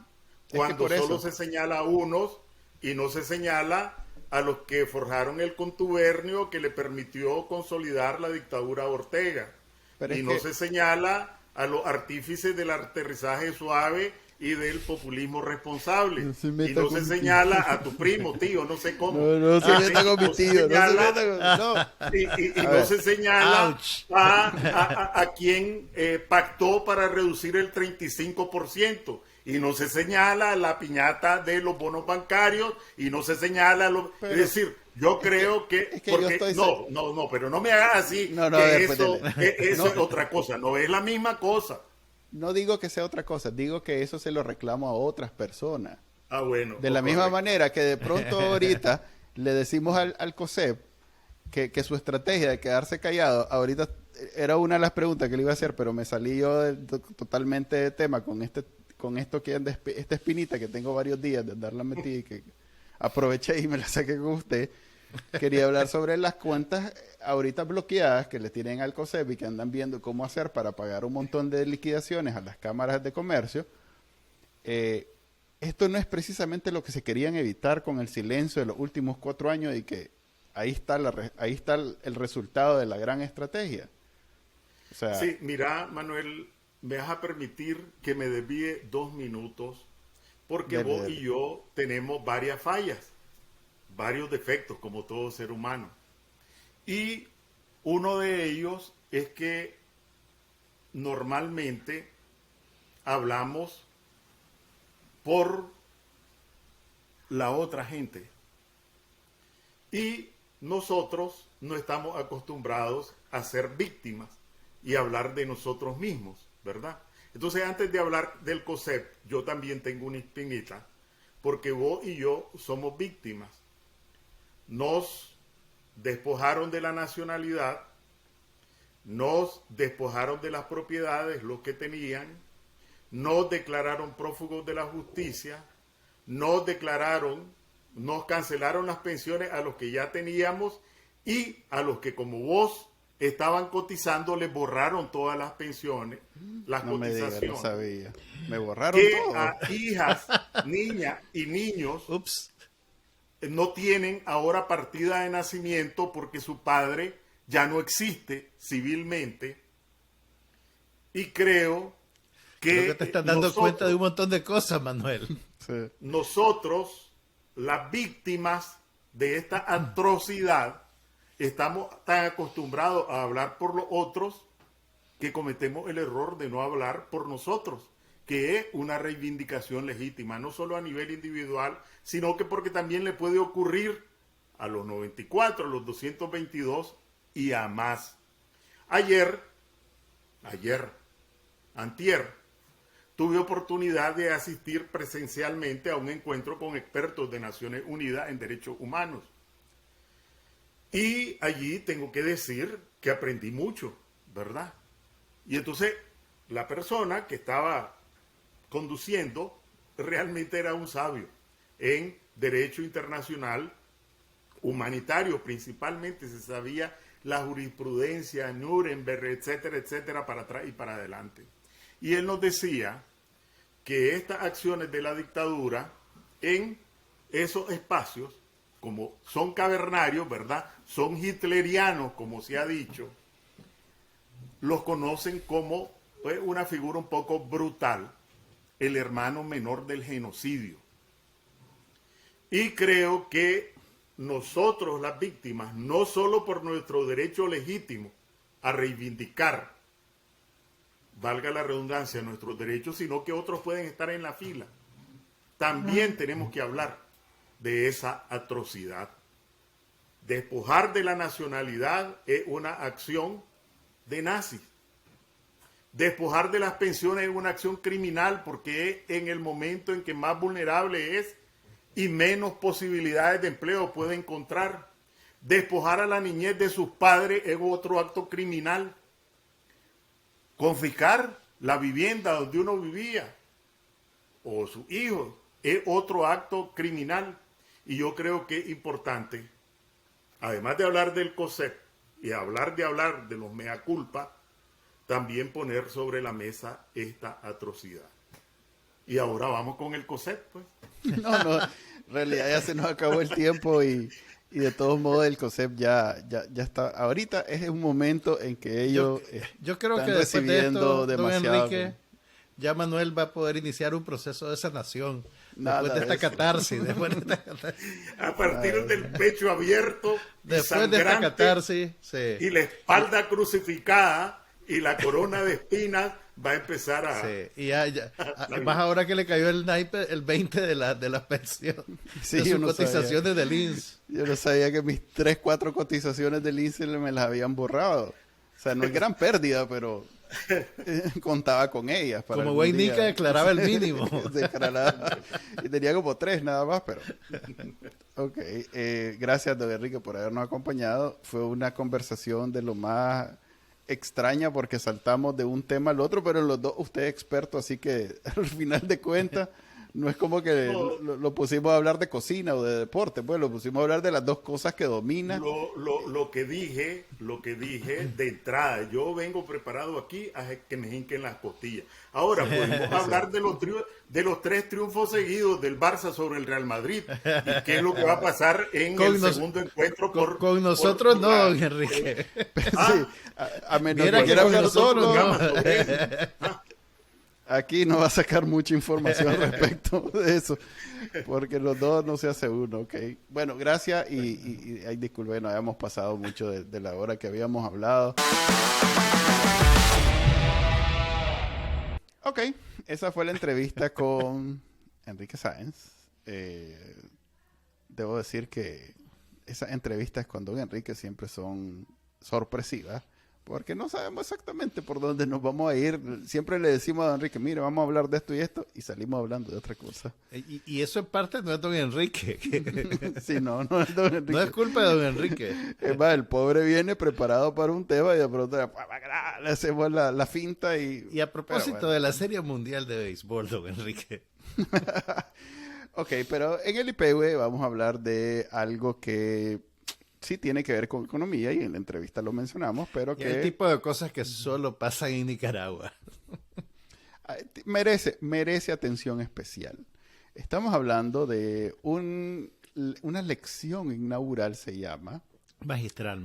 cuando solo se señala a unos y no se señala a los que forjaron el contubernio que le permitió consolidar la dictadura de Ortega. Pero Y no se señala a los artífices del aterrizaje suave y del populismo responsable. No se Y meta no con se mi señala a tu primo, tío, no sé cómo. no se meta con mi No se tío, señala- no. Y A no ver. se señala Ouch. a quien pactó para reducir el 35%. Y no se señala la piñata de los bonos bancarios. Y no se señala... Pero- es decir, yo creo que... es que yo porque, estoy no, pero no me hagas así. No, a que ver, eso pues, eso no. es otra cosa. No es la misma cosa. No digo que sea otra cosa, digo que eso se lo reclamo a otras personas. Ah, bueno. De la misma manera que de pronto ahorita le decimos al COSEP que su estrategia de quedarse callado, ahorita era una de las preguntas que le iba a hacer, pero me salí yo totalmente de tema con esto que esta espinita que tengo varios días de darla metida y que aproveché y me la saqué con usted. Quería hablar sobre las cuentas ahorita bloqueadas que le tienen al COSEP y que andan viendo cómo hacer para pagar un montón de liquidaciones a las cámaras de comercio. Esto no es precisamente lo que se querían evitar con el silencio de los últimos 4 años y que ahí está el resultado de la gran estrategia. O sea, Sí, mira, Manuel, me vas a permitir que me desvíe 2 minutos porque Dale, vos dale. y yo tenemos varias fallas, varios defectos como todo ser humano. Y uno de ellos es que normalmente hablamos por la otra gente. Y nosotros no estamos acostumbrados a ser víctimas y hablar de nosotros mismos, ¿verdad? Entonces, antes de hablar del COSEP, yo también tengo una espinita, porque vos y yo somos víctimas. Nos despojaron de la nacionalidad, nos despojaron de las propiedades, los que tenían, nos declararon prófugos de la justicia, nos cancelaron las pensiones a los que ya teníamos y a los que como vos estaban cotizando les borraron todas las pensiones, las no me diga, cotizaciones. no sabía. Me borraron Que todo. a hijas, niñas y niños Ups. no tienen ahora partida de nacimiento porque su padre ya no existe civilmente. Y creo Creo que te estás dando cuenta de un montón de cosas, Manuel. Sí. nosotros, las víctimas de esta atrocidad, estamos tan acostumbrados a hablar por los otros que cometemos el error de no hablar por nosotros, que es una reivindicación legítima, no solo a nivel individual, sino que porque también le puede ocurrir a los 94, a los 222 y a más. Ayer, antier, tuve oportunidad de asistir presencialmente a un encuentro con expertos de Naciones Unidas en Derechos Humanos. Y allí tengo que decir que aprendí mucho, ¿verdad? Y entonces la persona que estaba conduciendo realmente era un sabio en derecho internacional humanitario, principalmente se sabía la jurisprudencia, Nuremberg, etcétera, etcétera, para atrás y para adelante. Y él nos decía que estas acciones de la dictadura en esos espacios, como son cavernarios, ¿verdad? Son hitlerianos, como se ha dicho, los conocen como pues, una figura un poco brutal, el hermano menor del genocidio. Y creo que nosotros, las víctimas, no solo por nuestro derecho legítimo a reivindicar, valga la redundancia, nuestros derechos, sino que otros pueden estar en la fila. También tenemos que hablar de esa atrocidad. Despojar de la nacionalidad es una acción de nazis. Despojar de las pensiones es una acción criminal porque es en el momento en que más vulnerable es y menos posibilidades de empleo puede encontrar. Despojar a la niñez de sus padres es otro acto criminal. Confiscar la vivienda donde uno vivía o sus hijos es otro acto criminal. Y yo creo que es importante, además de hablar del COSEP y hablar de los mea culpa, también poner sobre la mesa esta atrocidad. Y ahora vamos con el COSEP, pues. No, en realidad ya se nos acabó el tiempo y de todos modos el COSEP ya está. Ahorita es un momento en que ellos yo creo están que después de recibiendo esto, don demasiado. Enrique, ya Manuel va a poder iniciar un proceso de sanación. Nada Después de esta de eso. catarsis. A partir del pecho abierto, Después de esta sangrante, catarsis, sí. y la espalda crucificada y la corona de espinas va a empezar a... Sí, y más ahora que le cayó el naipe, el 20 de la pensión, Sí, de yo sus no cotizaciones del INSS. Yo no sabía que mis 3, 4 cotizaciones del INSS me las habían borrado. O sea, no es gran pérdida, pero contaba con ellas. Para Como algún güey día. Nica declaraba el mínimo. Declaraba. Y tenía como 3 nada más, pero... Ok, gracias, don Enrique, por habernos acompañado. Fue una conversación de lo más extraña porque saltamos de un tema al otro, pero en los dos usted es experto, así que al final de cuentas no es como que lo pusimos a hablar de cocina o de deporte, pues lo pusimos a hablar de las dos cosas que domina. Lo que dije de entrada, yo vengo preparado aquí a que me hinquen las costillas. Ahora podemos hablar de los 3 triunfos seguidos del Barça sobre el Real Madrid y qué es lo que va a pasar en el segundo encuentro con nosotros no, don Enrique. Sí, a menos Mira que que quiera con hablar nosotros solo. Aquí no va a sacar mucha información respecto de eso, porque los dos no se hace uno, ¿ok? Bueno, gracias y ay, disculpe, nos habíamos pasado mucho de la hora que habíamos hablado. Ok, esa fue la entrevista con Enrique Sáenz. Debo decir que esas entrevistas con don Enrique siempre son sorpresivas, porque no sabemos exactamente por dónde nos vamos a ir. Siempre le decimos a don Enrique, mire, vamos a hablar de esto y esto, y salimos hablando de otra cosa. Y eso en parte no es don Enrique. Sí, no es don Enrique. No es culpa de don Enrique. Es más, el pobre viene preparado para un tema y de pronto le hacemos la finta y... Y a propósito Pero bueno. de la Serie Mundial de Béisbol, don Enrique. Ok, pero en el IPW vamos a hablar de algo que sí tiene que ver con economía y en la entrevista lo mencionamos, pero Y el tipo de cosas que solo pasan en Nicaragua. merece atención especial. Estamos hablando de una lección inaugural, se llama. Magistral.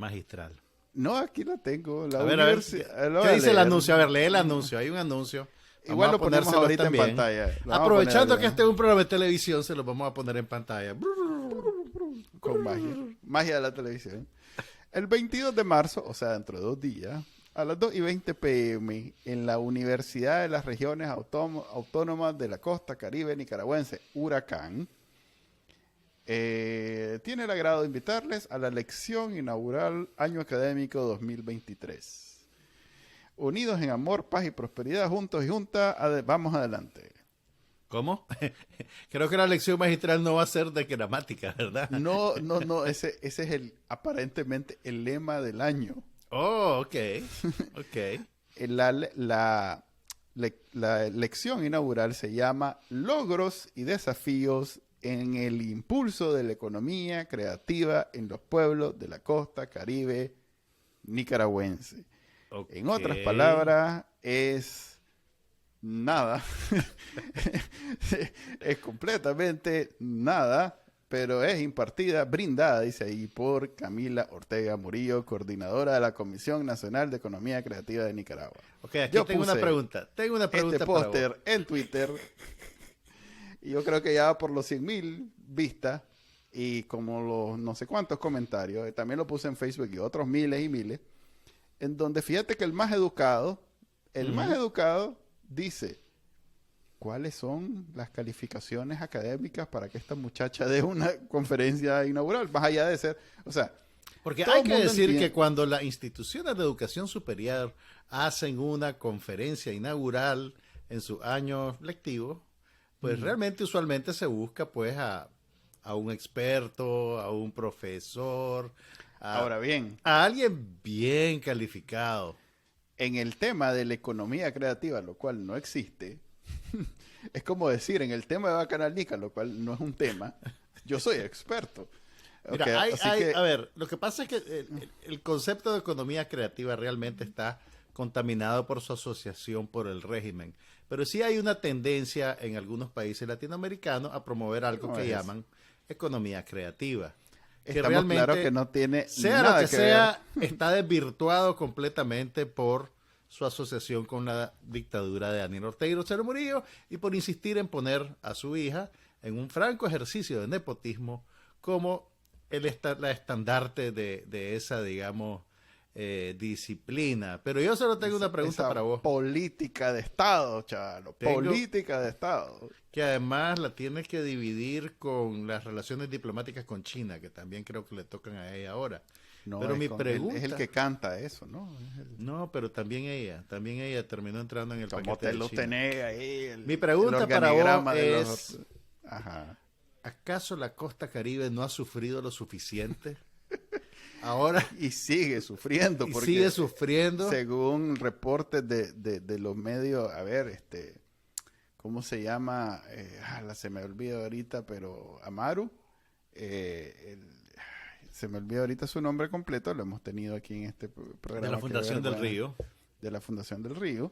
No, aquí la tengo. A ver, ¿qué dice el anuncio? A ver, lee el anuncio. Hay un anuncio. Igual lo Vamos a ponemos ponérselos ahorita también. en pantalla. Lo vamos a Aprovechando poner, que este es un programa de televisión, se lo vamos a poner en pantalla. con magia de la televisión. El 22 de marzo, o sea, dentro de 2 días, a las 2:20 p.m. en la Universidad de las Regiones Autónomas de la Costa Caribe Nicaragüense, Huracán, tiene el agrado de invitarles a la lección inaugural Año Académico 2023. Unidos en amor, paz y prosperidad, juntos y juntas, vamos adelante. ¿Cómo? Creo que la lección magistral no va a ser de gramática, ¿verdad? No, ese es aparentemente el lema del año. Oh, ok. La lección inaugural se llama Logros y desafíos en el impulso de la economía creativa en los pueblos de la costa caribe nicaragüense. Okay. En otras palabras, es nada. Es completamente nada, pero es brindada, dice ahí, por Camila Ortega Murillo, coordinadora de la Comisión Nacional de Economía Creativa de Nicaragua. Ok, aquí tengo una pregunta. Este póster en Twitter, y yo creo que ya va por los 100,000 vistas, y como los no sé cuántos comentarios. También lo puse en Facebook y otros miles y miles, en donde fíjate que el más educado dice: ¿cuáles son las calificaciones académicas para que esta muchacha dé una conferencia inaugural? Más allá de ser, o sea, porque hay que decir que cuando las instituciones de educación superior hacen una conferencia inaugural en su año lectivo, pues realmente usualmente se busca pues a un experto, a un profesor, ahora bien, a alguien bien calificado. En el tema de la economía creativa, lo cual no existe, es como decir, en el tema de Bacanalnica, lo cual no es un tema, yo soy experto. Mira, a ver, lo que pasa es que el concepto de economía creativa realmente está contaminado por su asociación por el régimen. Pero sí hay una tendencia en algunos países latinoamericanos a promover algo que llaman economía creativa. Que estamos claro que no tiene sea nada lo que sea, está desvirtuado completamente por su asociación con la dictadura de Daniel Ortega y Rosario Murillo y por insistir en poner a su hija en un franco ejercicio de nepotismo como la estandarte de esa, digamos, disciplina. Pero yo solo tengo una pregunta para vos. Política de Estado, chavalo. Política de Estado. Que además la tiene que dividir con las relaciones diplomáticas con China, que también creo que le tocan a ella ahora. No, pero mi pregunta... Es el que canta eso, ¿no? No, pero también ella terminó entrando en el como paquete te de lo China. tenés ahí. Mi pregunta para vos es... Ajá. ¿Acaso la costa caribe no ha sufrido lo suficiente? Ahora y sigue sufriendo, porque sigue sufriendo, según reportes de los medios. A ver, ¿cómo se llama? Se me olvida ahorita, pero Amaru, se me olvida ahorita su nombre completo, lo hemos tenido aquí en este programa. De la Fundación del Río. De la Fundación del Río.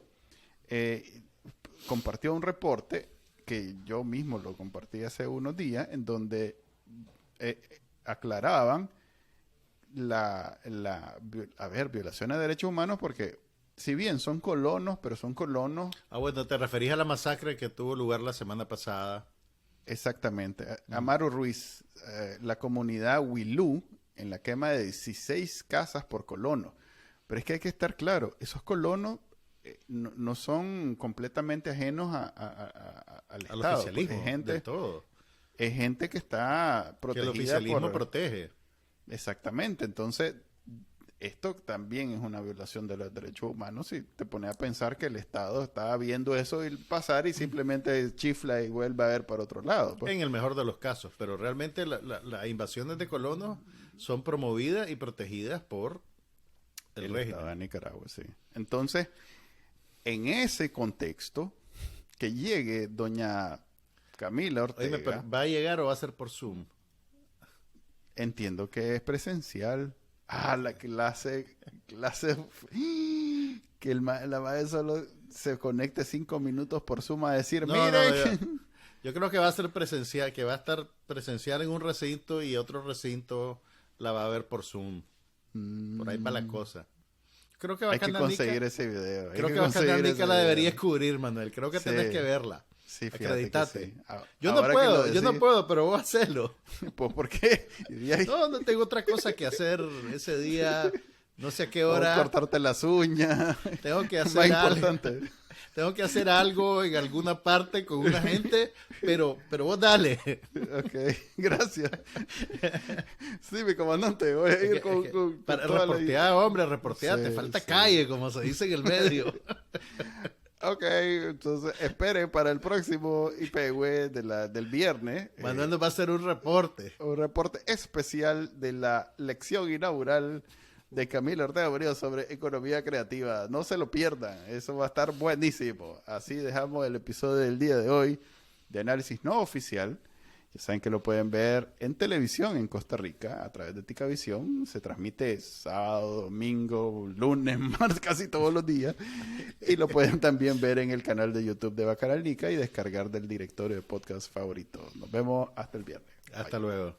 Compartió un reporte que yo mismo lo compartí hace unos días, en donde aclaraban violaciones de derechos humanos, porque si bien son colonos, pero son colonos... bueno, te referís a la masacre que tuvo lugar la semana pasada. Exactamente. Amaru Ruiz, la comunidad Huilú, en la quema de 16 casas por colono. Pero es que hay que estar claro, esos colonos no son completamente ajenos al Estado. Oficialismo, de todo. Es gente que está protegida. Que el oficialismo protege. Exactamente. Entonces, esto también es una violación de los derechos humanos. Si te pones a pensar que el Estado está viendo eso y pasar y simplemente chifla y vuelve a ver para otro lado. Pues. En el mejor de los casos. Pero realmente las invasiones de colonos son promovidas y protegidas por el régimen. Estado de Nicaragua, sí. Entonces, en ese contexto, que llegue doña Camila Ortega... Oye, pero ¿va a llegar o va a ser por Zoom? Entiendo que es presencial. La clase que la madre solo se conecte 5 minutos por Zoom a decir, mire. Yo creo que va a ser presencial, que va a estar presencial en un recinto y otro recinto la va a ver por Zoom. Por ahí va la cosa. Creo que hay que conseguir ese video. Creo que Bacanalnica la deberías cubrir, Manuel. Creo que tenés que verla. Sí, acreditate. Sí. Yo no puedo, pero vos hacelo. Pues, ¿por qué? No tengo otra cosa que hacer ese día. No sé a qué hora. O cortarte las uñas. Tengo que hacer más algo. Importante. tengo que hacer algo en alguna parte con una gente, pero vos dale. Ok, gracias. Sí, mi comandante, voy a ir con para toda reportear, hombre, reportear, te Sí, falta sí. calle, como se dice en el medio. Ok, entonces esperen para el próximo IPW del viernes. Manuel va a hacer un reporte. Un reporte especial de la lección inaugural de Camilo Ortega Murillo sobre economía creativa. No se lo pierdan, eso va a estar buenísimo. Así dejamos el episodio del día de hoy de análisis no oficial. Ya saben que lo pueden ver en televisión en Costa Rica a través de Ticavisión. Se transmite sábado, domingo, lunes, martes, casi todos los días. Y lo pueden también ver en el canal de YouTube de Bacaralnica y descargar del directorio de podcast favorito. Nos vemos hasta el viernes. Hasta Bye. luego.